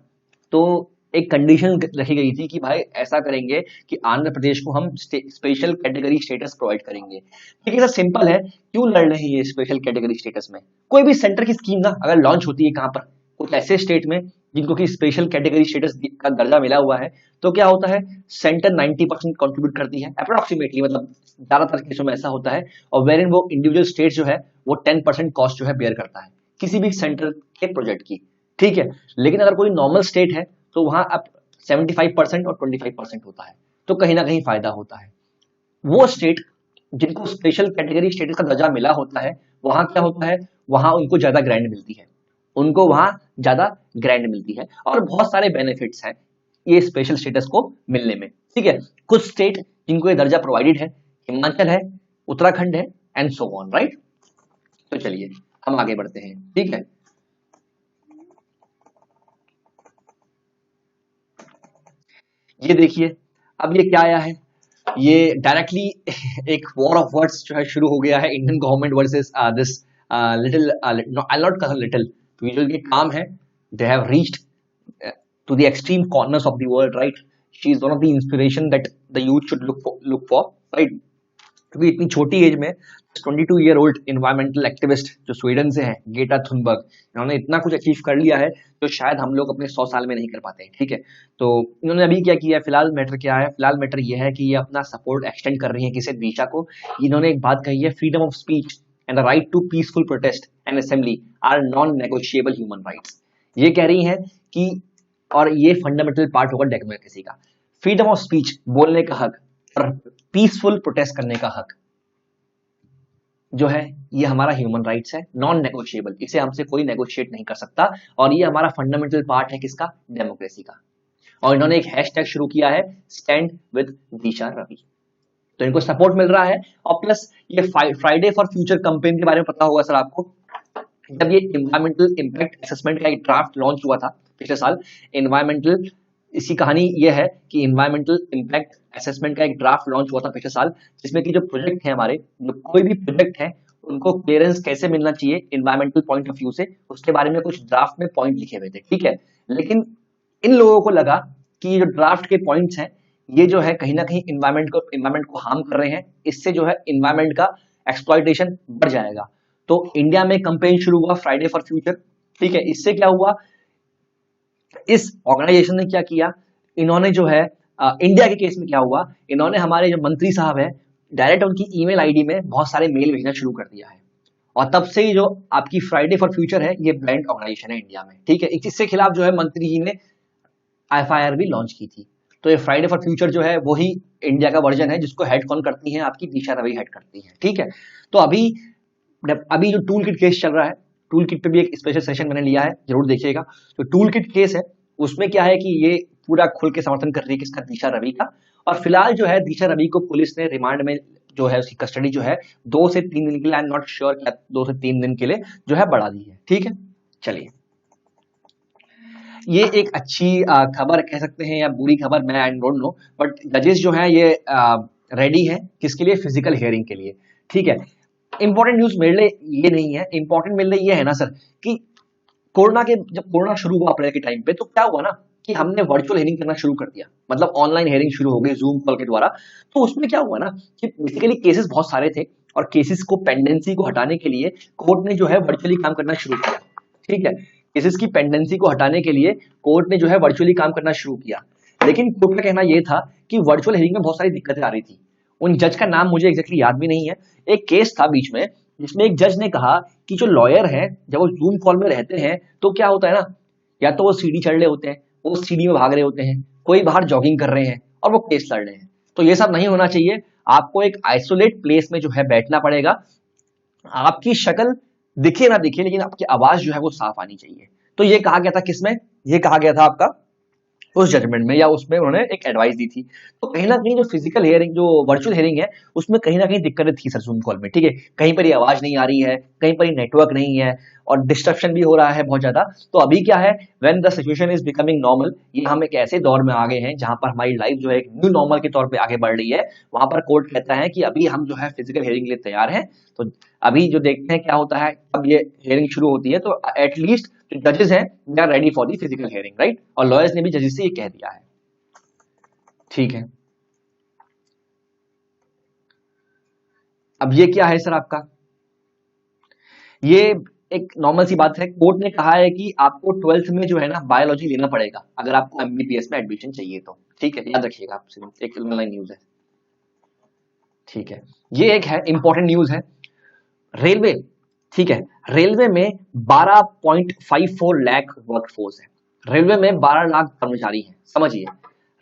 तो एक कंडीशन रखी गई थी कि भाई ऐसा करेंगे कि आंध्र प्रदेश को हम स्पेशल कैटेगरी स्टेटस प्रोवाइड करेंगे। लेकिन सर सिंपल है, क्यों लड़ रहे हैं ये स्पेशल कैटेगरी स्टेटस में? कोई भी सेंटर की स्कीम ना अगर लॉन्च होती है कहां पर, कुछ ऐसे स्टेट में जिनको की स्पेशल कैटेगरी स्टेटस का दर्जा मिला हुआ है, तो क्या होता है सेंटर 90% कंट्रीब्यूट करती है अप्रोक्सीमेटली, मतलब ज्यादातर केसों में ऐसा होता है, और वेर इन वो इंडिविजुअल स्टेट जो है वो 10% कॉस्ट जो है बेयर करता है किसी भी सेंटर के प्रोजेक्ट की। ठीक है, लेकिन अगर कोई नॉर्मल स्टेट है तो वहां अब 75% और 25% होता है, तो कहीं ना कहीं फायदा होता है। वो स्टेट जिनको स्पेशल कैटेगरी स्टेटस का दर्जा मिला होता है वहां क्या होता है, वहां उनको ज्यादा ग्रांट मिलती है, उनको वहां ज्यादा ग्रांट मिलती है और बहुत सारे बेनिफिट्स हैं ये स्पेशल स्टेटस को मिलने में। ठीक है, कुछ स्टेट जिनको ये दर्जा प्रोवाइडेड है, हिमाचल है, उत्तराखंड है एंड सो ऑन, राइट। तो चलिए हम आगे बढ़ते हैं। ठीक है, ये देखिए अब ये क्या आया है, ये डायरेक्टली एक वॉर ऑफ वर्ड्स जो है शुरू हो गया है Indian government versus this little, I not कहा लिटिल, तो ये जो ये काम है, they have reached to the extreme corners of the world, right? She is one of the inspiration that the youth should look for, right? क्योंकि इतनी छोटी एज में 22-year-old इन्वायरमेंटल एक्टिविस्ट जो स्वीडन से हैं, गेटा थुनबर्ग, इन्होंने इतना कुछ अचीव कर लिया है जो शायद हम लोग अपने 100 साल में नहीं कर पाते हैं। ठीक है, तो इन्होंने अभी क्या किया, फिलहाल मैटर क्या है, फिलहाल मैटर ये है कि ये अपना सपोर्ट एक्सटेंड कर रही है किसी दिशा को। इन्होंने एक बात कही है, freedom of speech and the right to peaceful protest and assembly are non negotiable human rights. ये कह रही है कि, और ये फंडामेंटल पार्ट होगा डेमोक्रेसी का, फ्रीडम ऑफ स्पीच बोलने का हक और पीसफुल प्रोटेस्ट करने का हक जो है ये हमारा ह्यूमन राइट्स है, नॉन नेगोशिएबल, इसे हमसे कोई नेगोशिएट नहीं कर सकता, और ये हमारा फंडामेंटल पार्ट है किसका, डेमोक्रेसी का। और इन्होंने एक हैशटैग शुरू किया है, स्टैंड विद दिशा रवि, तो इनको सपोर्ट मिल रहा है। और प्लस ये फ्राइडे फॉर फ्यूचर कैंपेन के बारे में पता होगा सर आपको, जब ये इन्वायरमेंटल इंपैक्ट असेसमेंट का एक ड्राफ्ट लॉन्च हुआ था पिछले साल, इन्वायरमेंटल, इसी कहानी ये है कि इन्वायरमेंटल इंपैक्ट असेसमेंट का एक ड्राफ्ट लॉन्च हुआ था पिछले साल, जिसमें कि जो प्रोजेक्ट है हमारे, जो कोई भी प्रोजेक्ट है उनको क्लियरेंस कैसे मिलना चाहिए इन्वायरमेंटल पॉइंट ऑफ व्यू से, उसके बारे में कुछ ड्राफ्ट में पॉइंट लिखे हुए थे। ठीक है, लेकिन इन लोगों को लगा कि ये जो ड्राफ्ट के पॉइंट्स हैं ये जो है कहीं ना कहीं इन्वायरमेंट को हार्म कर रहे हैं, इससे जो है इन्वायरमेंट का एक्सप्लॉइटेशन बढ़ जाएगा। तो इंडिया में कंपेन शुरू हुआ फ्राइडे फॉर फ्यूचर। ठीक है, इससे क्या हुआ, इस ऑर्गेनाइजेशन ने क्या किया, इन्होंने जो है इंडिया के केस में क्या हुआ, इन्होंने हमारे जो मंत्री साहब है डायरेक्ट उनकी ईमेल आईडी में बहुत सारे मेल भेजना शुरू कर दिया है, और तब से ही जो आपकी फ्राइडे फॉर फ्यूचर है ये ब्रांड ऑर्गेनाइजेशन है इंडिया में। ठीक है, इसके खिलाफ जो है मंत्री जी ने एफआईआर भी लॉन्च की थी। तो ये फ्राइडे फॉर फ्यूचर जो है वही इंडिया का वर्जन है, जिसको हेड कौन करती है, आपकी दिशा रवि हेड करती है। ठीक है, तो अभी जो टूल किट केस चल रहा है, टूल किट पे भी एक स्पेशल सेशन मैंने लिया है, जरूर देखिएगा। तो टूल किट केस है उसमें क्या है कि ये पूरा खुल के समर्थन कर रही है किसका, दिशा रवि का। और फिलहाल जो है दिशा रवि को पुलिस ने रिमांड में जो है उसकी कस्टडी जो है 2 से 3 दिन के लिए, आई एम नॉट श्योर क्या 2 से 3 दिन के लिए जो है बढ़ा दी है। ठीक है, चलिए ये एक अच्छी खबर कह सकते हैं या बुरी खबर, मैं आई डोंट नो, बट जजेस जो है ये रेडी है किसके लिए, फिजिकल हियरिंग के लिए। ठीक है, इंपॉर्टेंट न्यूज मेरे लिए ये नहीं है, इंपॉर्टेंट मेरे लिए ये है ना सर कि जब कोरोना शुरू हुआ अप्रैल के टाइम पे, तो क्या हुआ ना कि हमने वर्चुअल हियरिंग करना शुरू कर दिया, मतलब ऑनलाइन हियरिंग शुरू हो गई जूम कॉल के द्वारा। तो उसमें क्या हुआ ना कि बेसिकली केसेस बहुत सारे थे और केसेस को पेंडेंसी को हटाने के लिए कोर्ट ने जो है वर्चुअली काम करना शुरू किया। ठीक है, केसेस की पेंडेंसी को हटाने के लिए कोर्ट ने जो है वर्चुअली काम करना शुरू किया। लेकिन कोर्ट का कहना यह था कि वर्चुअल हियरिंग में बहुत सारी दिक्कतें आ रही थी। उन जज का नाम मुझे एग्जैक्टली याद भी नहीं है। एक केस था बीच में जिसमें एक जज ने कहा कि जो लॉयर हैं जब वो जूम कॉल में रहते हैं तो क्या होता है ना, या तो वो सीढ़ी चढ़ रहे होते हैं, वो सीढ़ी में भाग रहे होते हैं, कोई बाहर जॉगिंग कर रहे हैं और वो केस लड़ रहे हैं। तो ये सब नहीं होना चाहिए। आपको एक आइसोलेट प्लेस में जो है बैठना पड़ेगा। आपकी शक्ल दिखे ना दिखे लेकिन आपकी आवाज जो है वो साफ आनी चाहिए। तो ये कहा गया था किसमें, ये कहा गया था आपका उस जजमेंट में, या उसमें उन्होंने एक एडवाइस दी थी। तो कहीं ना कहीं जो फिजिकल हियरिंग जो वर्चुअल हियरिंग है उसमें कहीं ना कहीं दिक्कतें थी सर जूम कॉल में। ठीक है, कहीं पर ये आवाज नहीं आ रही है, कहीं पर नेटवर्क नहीं है और डिस्ट्रप्शन भी हो रहा है बहुत ज्यादा। तो अभी क्या है, when the situation is becoming normal, ये हम एक ऐसे दौर में आ गए हैं जहां पर हमारी लाइफ जो है एक न्यू नॉर्मल के तौर पे आगे बढ़ रही है। वहां पर कोर्ट कहता है कि अभी हम जो है फिजिकल हियरिंग के लिए तैयार हैं। तो अभी जो देखते हैं क्या होता है, अब ये हियरिंग शुरू होती है तो एटलीस्ट जो जजेस हैं they are ready for the physical hearing, right. और लॉयर्स ने भी जजेस से ये कह दिया है। ठीक है, अब ये क्या है सर आपका, ये एक नॉर्मल सी बात है। कोर्ट ने कहा है कि आपको 12th में जो है ना बायोलॉजी लेना पड़ेगा अगर आपको एमबीबीएस में एडमिशन चाहिए तो। ठीक है, याद रखिएगा, आपसे एक ऑनलाइन न्यूज है। ठीक है, ये एक है इंपॉर्टेंट न्यूज है। रेलवे, ठीक है, रेलवे में 12.54 लाख वर्कफोर्स है। रेलवे में 12 लाख कर्मचारी हैं, समझिए।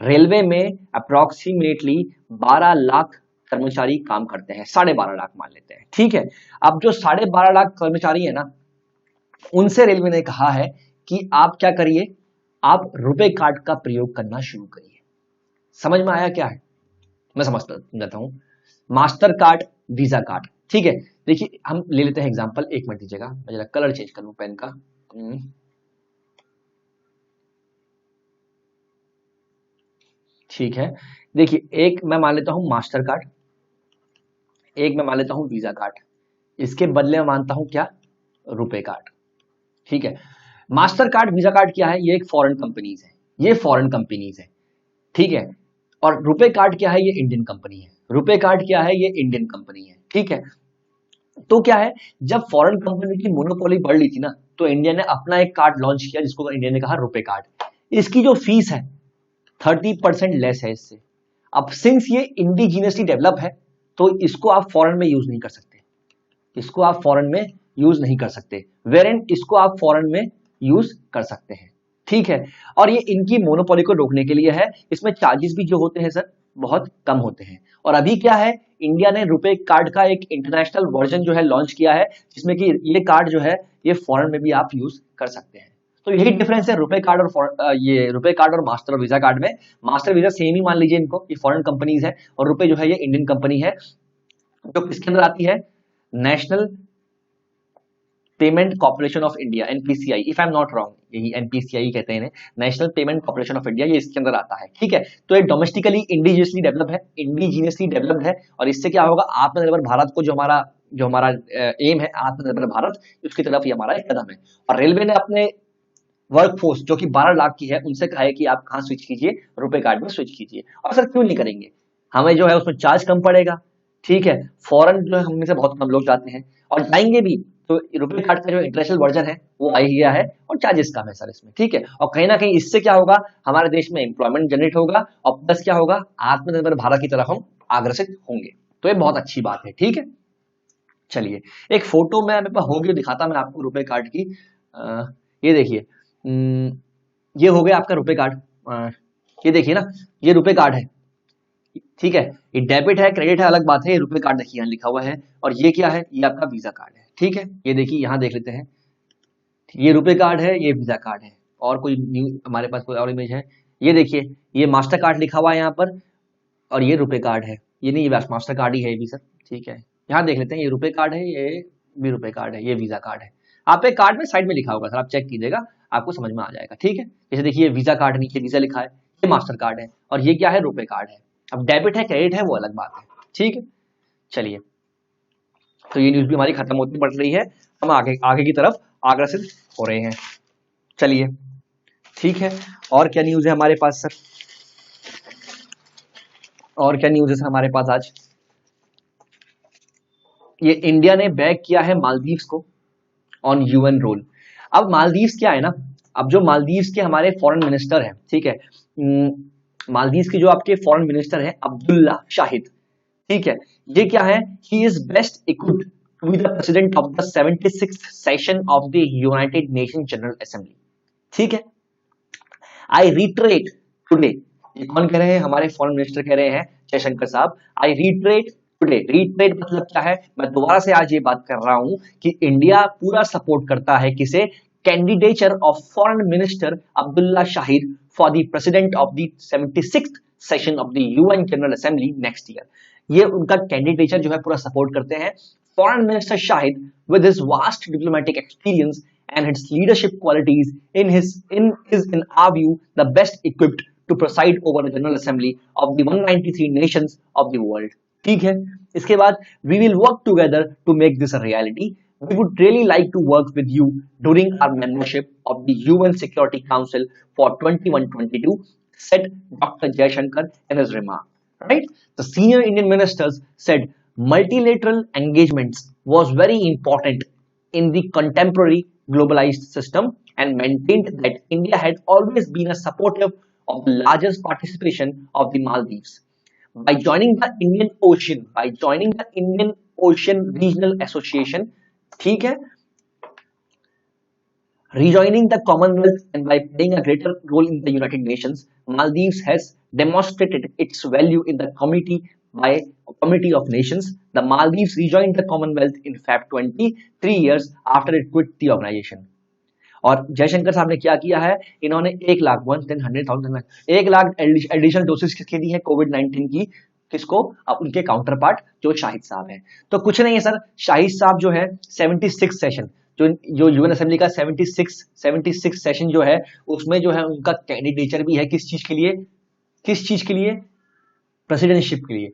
रेलवे में अप्रोक्सीमेटली 12 लाख कर्मचारी काम करते हैं, 12.5 लाख मान लेते हैं। ठीक है, अब जो 12.5 लाख कर्मचारी है ना, उनसे रेलवे ने कहा है कि आप क्या करिए, आप रुपए कार्ड का प्रयोग करना शुरू करिए। समझ में आया क्या है, मैं समझता जाता हूं। Master card, visa card. ठीक है, देखिए हम ले लेते हैं एग्जांपल, एक मिनट दीजिएगा, मैं जरा कलर चेंज कर लूं पेन का। ठीक है, देखिए एक मैं मान लेता हूं मास्टर कार्ड, एक मैं मान लेता हूं वीजा कार्ड, इसके बदले में मानता हूं क्या, रुपए कार्ड। ठीक है, मास्टर कार्ड वीजा कार्ड क्या है, ये एक फॉरेन कंपनीज है, ये फॉरेन कंपनीज है। ठीक है, और रुपए कार्ड क्या है, ये इंडियन कंपनी है। रुपए कार्ड क्या है, ये इंडियन कंपनी है। ठीक है, तो क्या है, जब फॉरेन कंपनी की मोनोपोली बढ़ रही थी ना, तो इंडिया ने अपना एक कार्ड लॉन्च किया जिसको इंडिया ने कहा रुपए कार्ड। इसकी जो फीस है 30% लेस है इससे। अब सिंस ये इंडिजीनियसली डेवलप है तो इसको आप फॉरेन में यूज नहीं कर सकते, इसको आप फॉरेन में यूज नहीं कर सकते, वेरेंट इसको आप फॉरेन में यूज कर सकते हैं। ठीक है, और ये इनकी मोनोपोली को रोकने के लिए है। इसमें चार्जेस भी जो होते हैं सर बहुत कम होते हैं। और अभी क्या है, इंडिया ने रुपए कार्ड का एक इंटरनेशनल वर्जन जो है लॉन्च किया है, जिसमें कि ये कार्ड जो है ये फॉरेन में भी आप यूज कर सकते हैं। तो यही डिफरेंस है रुपए कार्ड और ये रुपए कार्ड और मास्टर और वीजा कार्ड में। मास्टर वीजा सेम ही मान लीजिए इनको, ये फॉरेन कंपनीज है, और रुपए जो है ये इंडियन कंपनी है जो किसके अंदर आती है, national payment corporation of India, NPCI, if I am not wrong, यही एनपीसीआई कहते हैं इन्हें, national payment corporation of India, ये इसके अंदर आता है। ठीक है, तो ये डोमेस्टिकली इंडिजिनियसली डेवलप है, इंडिजिनियसली डेवलप्ड है। और इससे क्या होगा, आत्मनिर्भर भारत को जो हमारा एम है आत्मनिर्भर भारत, उसकी तरफ ही हमारा एक कदम है। और रेलवे ने अपने वर्कफोर्स जो कि 12 लाख की है उनसे कहा है कि आप कहां स्विच कीजिए, रुपए कार्ड में स्विच कीजिए। और सर क्यों नहीं करेंगे, हमें जो है उसमें चार्ज कम पड़ेगा। ठीक है, फॉरेन जो है हम में से बहुत कम लोग जाते हैं और जाएंगे भी, तो रुपए कार्ड का जो इंटरनेशनल वर्जन है वो आ ही गया है और चार्जेस कम है सर इसमें। ठीक है, और कहीं ना कहीं इससे क्या होगा, हमारे देश में एम्प्लॉयमेंट जनरेट होगा और प्लस क्या होगा, आत्मनिर्भर भारत की तरफ हम अग्रसर होंगे। तो ये बहुत अच्छी बात है। ठीक है, चलिए एक फोटो में मेरे पास होगी दिखाता मैं आपको रुपए कार्ड की। ये देखिए, ये हो गया आपका रुपए कार्ड। ये देखिए ना, ये रुपए कार्ड है। ठीक है, ये डेबिट है क्रेडिट है अलग बात है, ये रुपए कार्ड देखिए यहाँ लिखा हुआ है। और ये क्या है, ये आपका वीजा कार्ड है। ठीक है, ये देखिए यहाँ देख लेते हैं, ये रुपए कार्ड है, ये वीजा कार्ड है। और कोई न्यू हमारे पास कोई और इमेज है, ये देखिए ये मास्टर कार्ड लिखा हुआ है यहाँ पर, और ये रुपए कार्ड है। ये नहीं, ये मास्टर कार्ड ही है ये भी सर। ठीक है, यहाँ देख लेते हैं, ये रुपए कार्ड है, ये भी रुपए कार्ड है, ये वीजा कार्ड है। आप एक कार्ड में साइड में लिखा होगा सर, आप चेक कीजिएगा आपको समझ में आ जाएगा। ठीक है, जैसे देखिए वीजा कार्ड, नीचे वीजा लिखा है, ये मास्टर कार्ड है, और ये क्या है, रुपए कार्ड है। अब डेबिट है क्रेडिट है वो अलग बात है। ठीक है, चलिए तो ये न्यूज भी हमारी खत्म होती पड़ रही है, हम आगे आगे की तरफ अग्रसर हो रहे हैं। चलिए ठीक है, और क्या न्यूज है हमारे पास सर, और क्या न्यूज है सर हमारे पास आज। ये इंडिया ने बैक किया है मालदीव्स को ऑन यूएन रोल। अब मालदीव्स क्या है ना, अब जो मालदीव्स के हमारे फॉरेन मिनिस्टर हैं, ठीक है, मालदीव्स के जो आपके फॉरेन मिनिस्टर हैं अब्दुल्ला शाहिद, ठीक है, ये क्या है, he is best equipped to be the president of the 76th session of the United Nation General Assembly. ठीक है, आई रिटरेट टुडे, ये कौन कह रहे हैं, हमारे फॉरेन मिनिस्टर कह रहे हैं जयशंकर साहब, आई रिटरेट टुडे, रिटरेट मतलब क्या है, मैं दोबारा से आज ये बात कर रहा हूं कि इंडिया पूरा सपोर्ट करता है किसे, candidature of foreign minister Abdulla Shahid for the president of the 76th session of the UN general assembly next year. ये उनका कैंडिडेचर जो है पूरा सपोर्ट करते हैं। Foreign minister Shahid with his vast diplomatic experience and its leadership qualities is in our view the best equipped to preside over the General Assembly of the 193 nations of the world। ठीक है, इसके बाद we will work together to make this a reality। We would really like to work with you during our membership of the UN Security Council for 21-22, said Dr. Jaishankar in his remark। Right? The senior Indian ministers said multilateral engagements was very important in the contemporary globalized system and maintained that India had always been a supporter of the largest participation of the Maldives। By joining the Indian Ocean Regional Association, ठीक है, rejoining the Commonwealth and by playing a greater role in the United Nations, Maldives has demonstrated its value in the Committee of Nations। The Maldives rejoined the Commonwealth in Feb 20, 3 years after it quit the organization। और जयशंकर साहब ने क्या किया है, इन्होंने 1 lakh 1 lakh additional dosage किसके दी है कोविड-19 की, किसको, अब उनके काउंटर पार्ट जो शाहिद साहब हैं। तो कुछ नहीं है सर, शाहिद साहब जो है 76 सेशन जो यूएन असेंबली का 76 सेशन जो है उसमें जो है उनका कैंडिडेचर भी है किस चीज के लिए, प्रेसिडेंटशिप के लिए,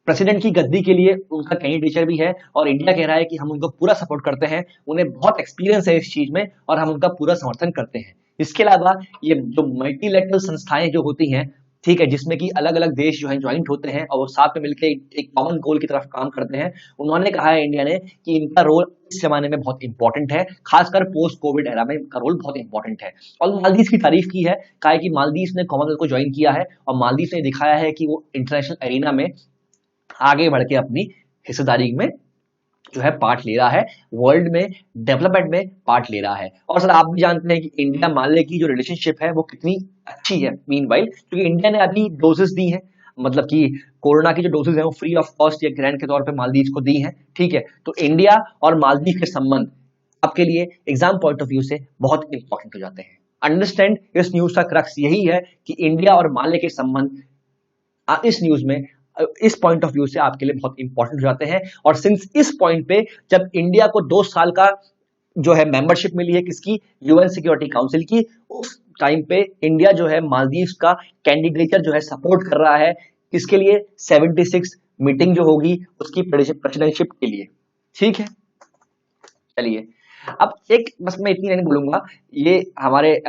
प्रेसिडेंट की गद्दी के लिए उनका कैंडिडेचर भी है। और इंडिया कह रहा है कि हम उनको पूरा सपोर्ट करते हैं, उन्हें बहुत एक्सपीरियंस है इस चीज में और हम उनका पूरा समर्थन करते हैं। इसके अलावा ये जो मल्टीलैटरल संस्थाएं जो होती हैं, ठीक है, जिसमें कि अलग अलग देश जो है ज्वाइंट होते हैं और वो साथ में मिलकर एक कॉमन गोल की तरफ काम करते हैं, उन्होंने कहा है इंडिया ने कि इनका रोल इस जमाने में बहुत इंपॉर्टेंट है, खासकर पोस्ट कोविड एरा में इनका रोल बहुत इंपॉर्टेंट है। और मालदीव की तारीफ की है, कहा है कि मालदीव ने कॉमनवेल्थ को ज्वाइन किया है और मालदीव ने दिखाया है कि वो इंटरनेशनल एरिना में आगे बढ़ के अपनी हिस्सेदारी में जो है पार्ट ले रहा है, वर्ल्ड में डेवलपमेंट में पार्ट ले रहा है। और सर आप भी जानते हैं कि इंडिया माले की जो रिलेशनशिप है वो कितनी अच्छी है मीनवाइल, क्योंकि इंडिया ने अभी डोजेस दी हैं, मतलब कि कोरोना की जो डोजेस है वो फ्री ऑफ कॉस्ट या ग्रांट के तौर पे मालदीव को दी हैं। ठीक है, तो इंडिया और मालदीव के संबंध आपके लिए एग्जाम पॉइंट ऑफ व्यू से बहुत इंपॉर्टेंट हो जाते हैं। अंडरस्टैंड, इस न्यूज का क्रक्स यही है कि इंडिया और माले के संबंध इस न्यूज में इस पॉइंट ऑफ व्यू से आपके लिए बहुत इंपॉर्टेंट हो जाते हैं। और सिंस इस पॉइंट पे जब इंडिया को 2 साल का जो है मेंबरशिप मिली है किसकी, यूएन सिक्योरिटी काउंसिल की, उस टाइम पे इंडिया जो है मालदीव का कैंडिडेचर जो है सपोर्ट कर रहा है किसके लिए, 76 मीटिंग जो होगी उसकी प्रेसिडेंटशिप के लिए। ठीक है, चलिए अब एक बस मैं इतनी नहीं बोलूंगा, ये हमारे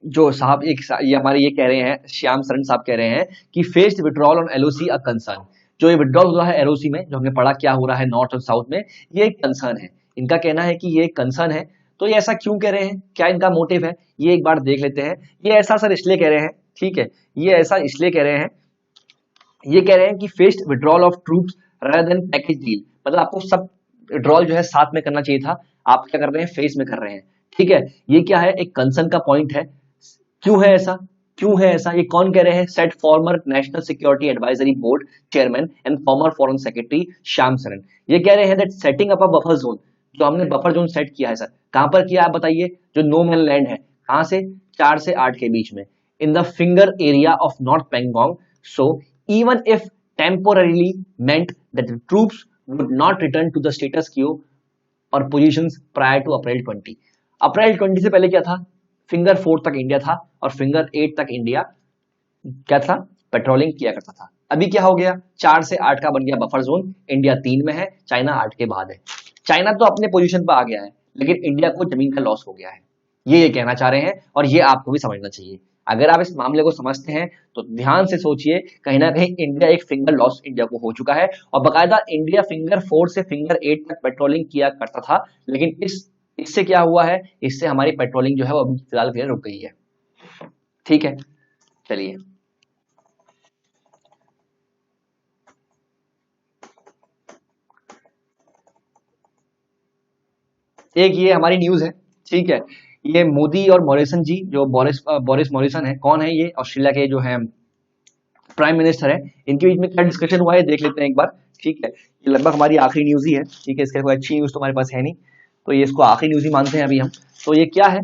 जो साहब ये हमारे ये कह रहे हैं, श्याम शरण साहब कह रहे हैं कि faced withdrawal on LOC a concern. जो ये विड्रॉल हो रहा है एलओसी में, जो हमने पढ़ा क्या हो रहा है नॉर्थ और साउथ में, ये एक कंसर्न है। इनका कहना है कि ये एक कंसर्न है। तो ये ऐसा क्यों कह रहे हैं, क्या इनका मोटिव है, ये एक बार देख लेते हैं। ये ऐसा सर इसलिए कह रहे हैं, ठीक है, ये ऐसा इसलिए कह रहे हैं, ये कह रहे हैं कि faced withdrawal of troops rather than package deal, मतलब आपको सब विड्रॉल जो है साथ में करना चाहिए था, आप क्या कर रहे हैं, फेस में कर रहे हैं। ठीक है, ये क्या है, एक कंसर्न का पॉइंट है। क्यों है ऐसा, क्यों है ऐसा, ये कौन कह रहे हैं, set farmer national security advisory board chairman and farmer foreign secretary Shyam शरण। ये कह रहे हैं that setting up a buffer zone, जो हमने बफर जोन सेट किया है सर, कहां पर किया आप बताइए, जो नो मैन लैंड है, कहां से, 4 से 8 के बीच में, in the finger area of north Pangong. So even if temporarily meant that the troops would not return to the status quo और पोजीशंस प्रायर टू अप्रैल 20। अप्रैल 20 से पहले क्या था, फिंगर 4 तक इंडिया था और फिंगर 8 तक इंडिया क्या था, पेट्रोलिंग किया करता था। अभी क्या हो गया, 4 से 8 का बन गया बफर जोन, इंडिया 3 में है, चाइना 8 के बाद है। चाइना तो अपने पोजीशन पर आ गया है, लेकिन इंडिया को जमीन का लॉस हो गया है, ये कहना चाह रहे हैं और ये आपको भी समझना चाहिए। अगर आप इस मामले को समझते हैं तो ध्यान से सोचिए, कहीं ना कहीं इंडिया एक फिंगर लॉस इंडिया को हो चुका है, और बकायदा इंडिया फिंगर 4 से फिंगर 8 तक पेट्रोलिंग किया करता था, लेकिन इससे क्या हुआ है, इससे हमारी पेट्रोलिंग जो है वो अभी फिलहाल के लिए रुक गई है। ठीक है, चलिए एक ये हमारी न्यूज है। ठीक है, ये मोदी और मॉरिसन जी, जो बोरिस मॉरिसन है, कौन है ये, ऑस्ट्रेलिया के जो है प्राइम मिनिस्टर है, इनके बीच में क्या डिस्कशन हुआ है देख लेते हैं एक बार। ठीक है, ये लगभग हमारी आखिरी न्यूज ही है। ठीक है, इसके कोई अच्छी न्यूज तो हमारे पास है नहीं, तो ये इसको आखिरी न्यूज ही मानते हैं अभी हम। तो ये क्या है,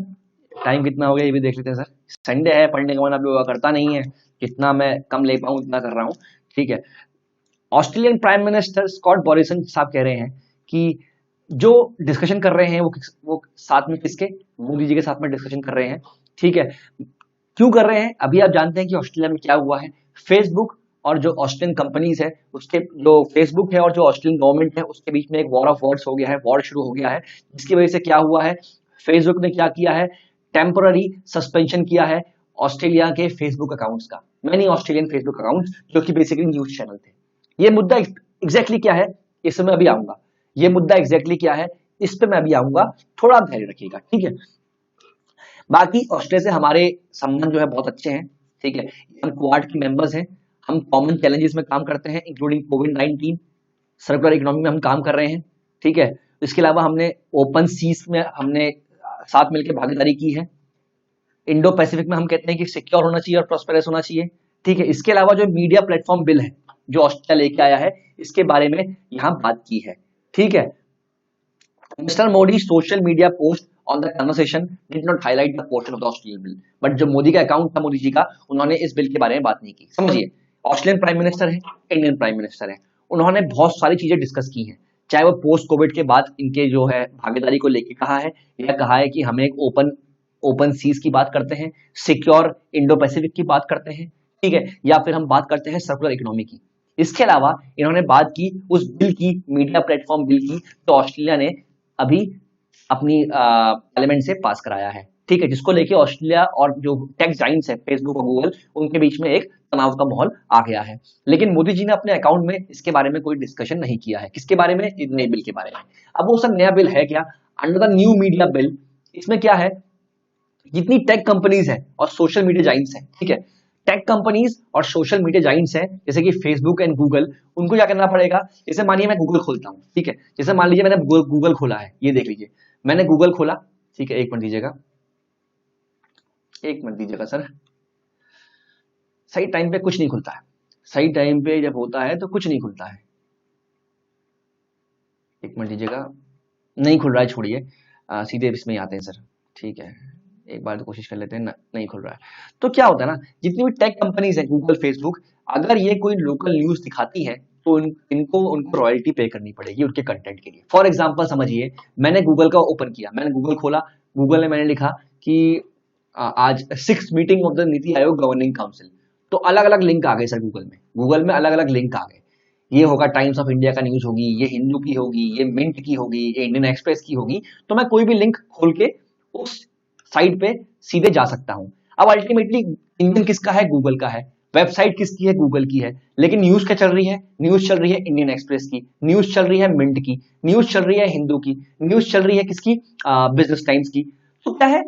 टाइम कितना हो गया ये भी देख लेते हैं सर। संडे है, पढ़ने का मन अब लोगों का करता नहीं है, जितना मैं कम ले पाऊं उतना कर रहा हूँ। ठीक है, Australian prime minister Scott Morrison साहब कह रहे हैं कि जो डिस्कशन कर रहे हैं वो साथ में किसके, मोदी जी के साथ में डिस्कशन कर रहे हैं। ठीक है, क्यों कर रहे हैं, अभी आप जानते हैं कि ऑस्ट्रेलिया में क्या हुआ है। फेसबुक और जो ऑस्ट्रेलियन कंपनीज है उसके, जो फेसबुक है और जो ऑस्ट्रेलियन गवर्नमेंट है उसके बीच में एक वॉर ऑफ वर्ड्स हो गया है, वॉर शुरू हो गया है, जिसकी वजह से क्या हुआ है, फेसबुक ने क्या किया है, टेम्पररी सस्पेंशन किया है ऑस्ट्रेलिया के फेसबुक अकाउंट्स का, मैनी ऑस्ट्रेलियन फेसबुक अकाउंट्स, जो कि बेसिकली न्यूज चैनल थे। ये मुद्दा एग्जैक्टली क्या है, इस समय अभी आऊंगा, ये मुद्दा एग्जैक्टली क्या है इस पे मैं अभी आऊंगा, थोड़ा धैर्य रखिएगा। ठीक है, बाकी ऑस्ट्रेलिया से हमारे संबंध जो है बहुत अच्छे हैं। ठीक है, हम क्वाड के मेंबर्स हैं, हम कॉमन चैलेंजेस में काम करते हैं, इंक्लूडिंग कोविड-19, सर्कुलर इकोनॉमी में हम काम कर रहे हैं। ठीक है, इसके अलावा हमने ओपन सीज में हमने साथ मिलकर भागीदारी की है। इंडो पैसिफिक में हम कहते हैं कि सिक्योर होना चाहिए और प्रॉस्पेरस होना चाहिए। ठीक है, इसके अलावा जो मीडिया प्लेटफॉर्म बिल है जो ऑस्ट्रेलिया लेके आया है, इसके बारे में यहां बात की है। ठीक है, mister Modi social media post on the conversation did not highlight the portion of the Australian bill, but जो मोदी का अकाउंट था मोदी जी का, उन्होंने इस बिल के बारे में बात नहीं की। समझिए, ऑस्ट्रेलियन प्राइम मिनिस्टर है, इंडियन प्राइम मिनिस्टर है, उन्होंने बहुत सारी चीजें डिस्कस की हैं, चाहे वो पोस्ट कोविड के बाद इनके जो है भागीदारी को लेके कहा है, या कहा है कि हमें एक ओपन सीज की बात करते हैं, सिक्योर इंडो पैसिफिक की बात करते हैं। ठीक है, या फिर हम बात करते हैं सर्कुलर इकोनॉमी की। इसके अलावा इन्होंने बात की उस बिल की, मीडिया प्लेटफॉर्म बिल की, तो ऑस्ट्रेलिया ने अभी अपनी पार्लियामेंट से पास कराया है। ठीक है, जिसको लेके ऑस्ट्रेलिया और जो टेक जाइंट्स है फेसबुक और गूगल, उनके बीच में एक तनाव का माहौल आ गया है। लेकिन मोदी जी ने अपने अकाउंट में इसके बारे में कोई डिस्कशन नहीं किया है। किसके बारे में, नए बिल के बारे में। अब वो सर नया बिल है क्या, under the new media bill, इसमें क्या है, जितनी टेक कंपनीज है और सोशल मीडिया जाइंट्स हैं, ठीक है, टेक कंपनीज और सोशल मीडिया जाइंट्स हैं जैसे कि फेसबुक एंड गूगल, उनको क्या करना पड़ेगा, जैसे मानिए मैं गूगल खोलता हूं। ठीक है, जैसे मान लीजिए मैंने गूगल खोला है, ये देख लीजिए मैंने गूगल खोला। ठीक है, एक मिनट दीजिएगा, एक मिनट दीजिएगा सर, सही टाइम पे कुछ नहीं खुलता है, सही टाइम पे जब होता है तो कुछ नहीं खुलता है। एक मिनट दीजिएगा, नहीं खुल रहा है, छोड़िए, सीधे इसमें ही आते हैं सर। ठीक है, एक बार तो कोशिश कर लेते हैं ना, नहीं खुल रहा है। तो क्या होता है ना, जितनी भी टेक कंपनीज है, गूगल, फेसबुक, अगर ये कोई लोकल न्यूज दिखाती है तो उनको रॉयल्टी पे करनी पड़ेगी उनके कंटेंट के लिए। फॉर एग्जांपल समझिए, मैंने गूगल का ओपन किया, मैंने गूगल खोला, गूगल ने मैंने लिखा कि आज 6th meeting of the NITI Aayog governing council, तो अलग अलग लिंक आ गए सर गूगल में अलग अलग लिंक आ गए। ये होगा टाइम्स ऑफ इंडिया का न्यूज होगी, ये हिंदू की होगी, ये मिंट की होगी, ये इंडियन एक्सप्रेस की होगी। तो मैं कोई भी लिंक खोल के उस साइट पे सीधे जा सकता हूं। अब अल्टीमेटली इंजन किसका है, गूगल का है, वेबसाइट किसकी है, गूगल की है, लेकिन न्यूज क्या चल रही है, न्यूज चल रही है इंडियन एक्सप्रेस की, न्यूज चल रही है मिंट की, न्यूज चल रही है हिंदू की, न्यूज चल रही है किसकी, बिजनेस टाइम्स की। तो क्या है,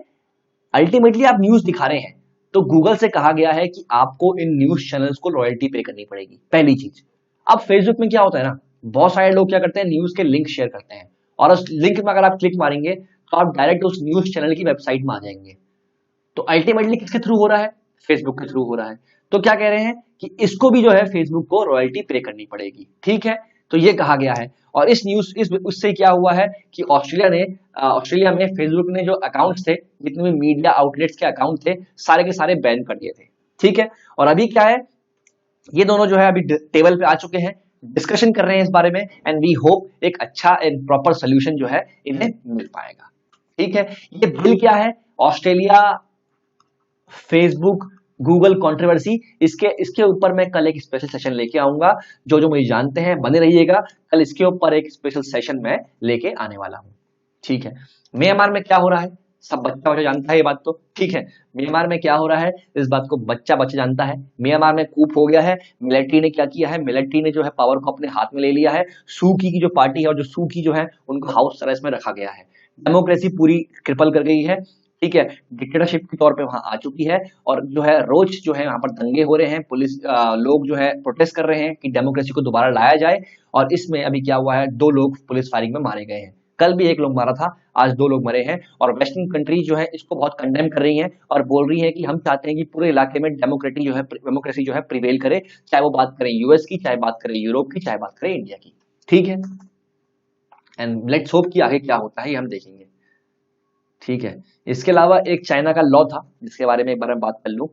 अल्टीमेटली आप न्यूज दिखा रहे हैं, तो गूगल से कहा गया है कि आपको इन न्यूज चैनल्स को रॉयल्टी पे करनी पड़ेगी, पहली चीज। अब फेसबुक में क्या होता है ना, बहुत सारे लोग क्या करते हैं, न्यूज के लिंक शेयर करते हैं, और उस लिंक में अगर आप क्लिक मारेंगे तो आप डायरेक्ट उस न्यूज चैनल की वेबसाइट में आ जाएंगे। तो अल्टीमेटली किसके थ्रू हो रहा है, फेसबुक के थ्रू हो रहा है। तो क्या कह रहे हैं कि इसको भी जो है फेसबुक को रॉयल्टी पे करनी पड़ेगी। ठीक है, तो ये कहा गया है। और उससे क्या हुआ है कि ऑस्ट्रेलिया में फेसबुक ने जो अकाउंट्स थे, जितने भी मीडिया आउटलेट्स के अकाउंट थे, सारे के सारे बैन कर दिए थे। ठीक है, और अभी क्या है, ये दोनों जो है अभी टेबल पे आ चुके हैं, डिस्कशन कर रहे हैं इस बारे में, एंड वी होप एक अच्छा एंड प्रॉपर सोल्यूशन जो है इन्हें मिल पाएगा। ठीक है, ये बिल क्या है, ऑस्ट्रेलिया फेसबुक गूगल कंट्रोवर्सी, इसके ऊपर मैं कल एक स्पेशल सेशन लेके आऊंगा। जो मुझे जानते हैं बने रहिएगा, कल इसके ऊपर एक स्पेशल सेशन मैं लेके आने वाला हूं। ठीक है, म्यांमार में क्या हो रहा है, सब बच्चा बच्चा जानता है ये बात तो, ठीक है। म्यांमार में क्या हो रहा है इस बात को बच्चा बच्चा जानता है। म्यांमार में कूप हो गया है, मिलिट्री ने क्या किया है, मिलिट्री ने जो है पावर को अपने हाथ में ले लिया है। सू की जो पार्टी है और जो सू की जो है उनको हाउस अरेस्ट में रखा गया है। डेमोक्रेसी पूरी क्रिपल कर गई है, ठीक है। डिक्टेटरशिप के तौर पे वहां आ चुकी है और जो है रोज जो है वहां पर दंगे हो रहे हैं, पुलिस लोग जो है प्रोटेस्ट कर रहे हैं कि डेमोक्रेसी को दोबारा लाया जाए। और इसमें अभी क्या हुआ है, 2 लोग पुलिस फायरिंग में मारे गए हैं। कल भी 1 लोग मारा था, आज 2 लोग मरे हैं। और वेस्टर्न कंट्री जो है इसको बहुत कंडेम कर रही हैं और बोल रही है कि हम चाहते हैं कि पूरे इलाके में डेमोक्रेसी जो है प्रिवेल करे, चाहे वो बात करें यूएस की, चाहे बात करें यूरोप की, चाहे बात करें इंडिया की, ठीक है। एंड लेट्स होप कि आगे क्या होता है ये हम देखेंगे, ठीक है। इसके अलावा एक चाइना का लॉ था जिसके बारे में एक बार मैं बात कर लूं।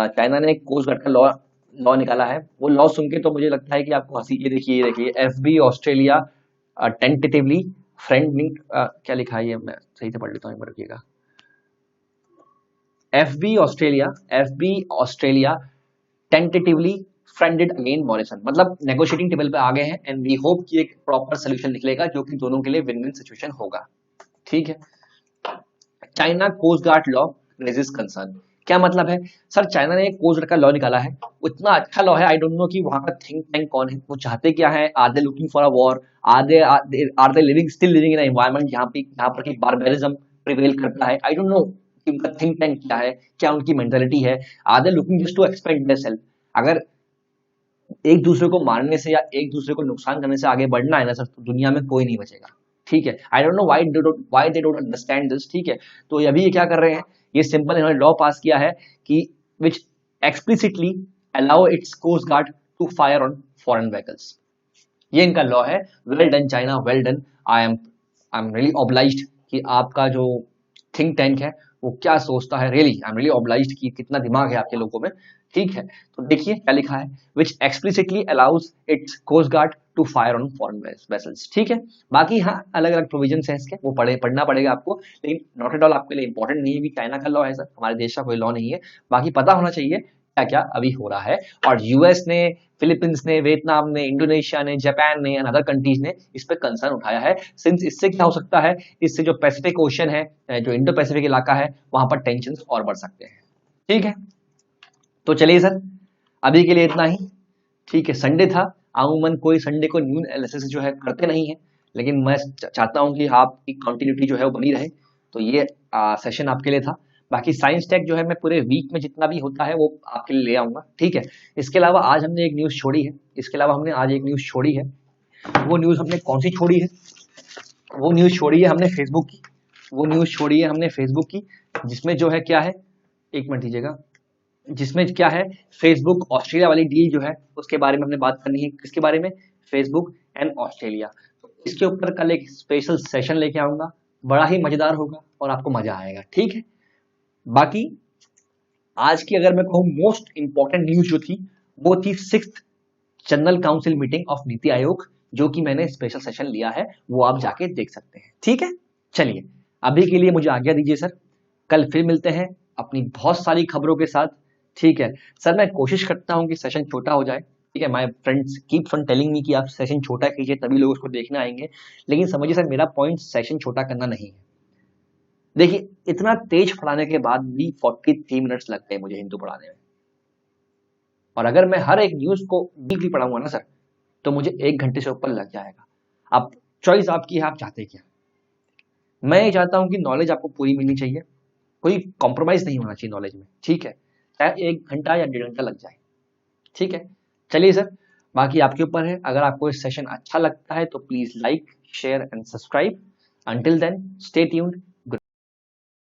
चाइना ने एक कोस्ट गार्ड का लॉ लॉ निकाला है। वो लॉ सुन के तो मुझे लगता है कि आपको हंसी, ये देखिए एफबी ऑस्ट्रेलिया टेंटेटिवली फ्रेंडली, क्या लिखा है ये, मैं सही से पढ़ लेता हूँ एक बार, रुकिएगा। FB Australia tentatively friended again Morrison, मतलब नेगोशिएटिंग टेबल पे आ गए हैं एंड वी होप कि एक प्रॉपर सोल्यूशन निकलेगा जो कि दोनों के लिए विन विन सिचुएशन होगा, ठीक है। China coast guard law raises concern, क्या मतलब है सर, चाइना ने एक कोस्ट गार्ड का लॉ निकाला है, इतना अच्छा लॉ है, आई डोंट नो कि वहां का थिंक टैंक कौन है, वो चाहते क्या है, are they looking for a war, are they living still living in environment जहां पर की बारबेरिज्म प्रिवेल करता है, आई डोंट नो कि उनका थिंक टैंक क्या है, क्या उनकी मेंटालिटी है, are they looking just to expand theirself. अगर एक दूसरे को मारने से या एक दूसरे को नुकसान करने से आगे बढ़ना है ना सर, तो दुनिया में कोई नहीं बचेगा, ठीक है। I don't know why they don't understand this, ठीक है। तो अभी ये क्या कर रहे हैं, ये सिंपल इन्होंने लॉ पास किया है कि which explicitly allow its coast guard to fire on foreign vehicles, ये इनका लॉ है। Well done China, well done. I am really obliged कि आपका जो थिंक टैंक है वो क्या सोचता है, really I am really obliged कि कितना दिमाग है आपके लोगों में, ठीक है। तो देखिए क्या लिखा है, which explicitly allows its coast guard to fire on foreign vessels, ठीक है। बाकी हाँ अलग अलग प्रोविजन है इसके, वो पढ़ना पड़ेगा आपको, लेकिन नॉट एट ऑल आपके लिए इंपॉर्टेंट नहीं है कि चाइना का लॉ है सर, हमारे देश का कोई लॉ नहीं है। बाकी पता होना चाहिए क्या क्या अभी हो रहा है। और यूएस ने, फिलीपींस ने, वियतनाम ने, इंडोनेशिया ने, जापान ने, अदर कंट्रीज ने इस पे कंसर्न उठाया है, सिंस इससे क्या हो सकता है, इससे जो पैसिफिक ओशन है, जो इंडो पैसिफिक इलाका है, वहां पर टेंशन और बढ़ सकते हैं, ठीक है। तो चलिए सर अभी के लिए इतना ही, ठीक है। संडे था, अमूमन कोई संडे को न्यूज एनालिसिस जो है करते नहीं है, लेकिन मैं चाहता हूं कि आपकी कंटिन्यूटी जो है वो बनी रहे, तो ये सेशन आपके लिए था। बाकी साइंस टेक जो है मैं पूरे वीक में जितना भी होता है वो आपके लिए ले आऊंगा, ठीक है। इसके अलावा आज हमने एक न्यूज छोड़ी है, वो न्यूज हमने कौन सी छोड़ी है, वो न्यूज छोड़ी है हमने फेसबुक की, जिसमें जो है क्या है, एक मिनट दीजिएगा, जिसमें क्या है, फेसबुक ऑस्ट्रेलिया वाली डील जो है उसके बारे में हमने बात करनी है। किसके बारे में, फेसबुक एंड ऑस्ट्रेलिया। तो इसके ऊपर कल एक स्पेशल सेशन लेके आऊंगा, बड़ा ही मजेदार होगा और आपको मजा आएगा, ठीक है। बाकी आज की अगर मैं कहूँ मोस्ट इंपॉर्टेंट न्यूज जो थी वो थी 6th general council meeting of NITI Aayog, जो कि मैंने स्पेशल सेशन लिया है, वो आप जाके देख सकते हैं, ठीक है। चलिए अभी के लिए मुझे आज्ञा दीजिए सर, कल फिर मिलते हैं अपनी बहुत सारी खबरों के साथ, ठीक है। सर मैं कोशिश करता हूं कि सेशन छोटा हो जाए, ठीक है। My friends keeps on telling me कि आप सेशन छोटा कीजिए तभी लोग उसको देखने आएंगे, लेकिन समझिए सर मेरा पॉइंट सेशन छोटा करना नहीं है। देखिए इतना तेज पढ़ाने के बाद भी 43 मिनट्स लगते हैं मुझे हिंदू पढ़ाने में, और अगर मैं हर एक न्यूज को डीपली पढ़ाऊंगा ना सर, तो मुझे 1 घंटे से ऊपर लग जाएगा। अब चॉइस आपकी है, आप चाहते क्या। मैं ये चाहता हूं कि नॉलेज आपको पूरी मिलनी चाहिए, कोई कॉम्प्रोमाइज नहीं होना चाहिए नॉलेज में, ठीक है, चाहे 1 घंटा या 1.5 घंटा लग जाए, ठीक है। चलिए सर बाकी आपके ऊपर है, अगर आपको इस सेशन अच्छा लगता है तो please like, share and subscribe. Until then stay tuned,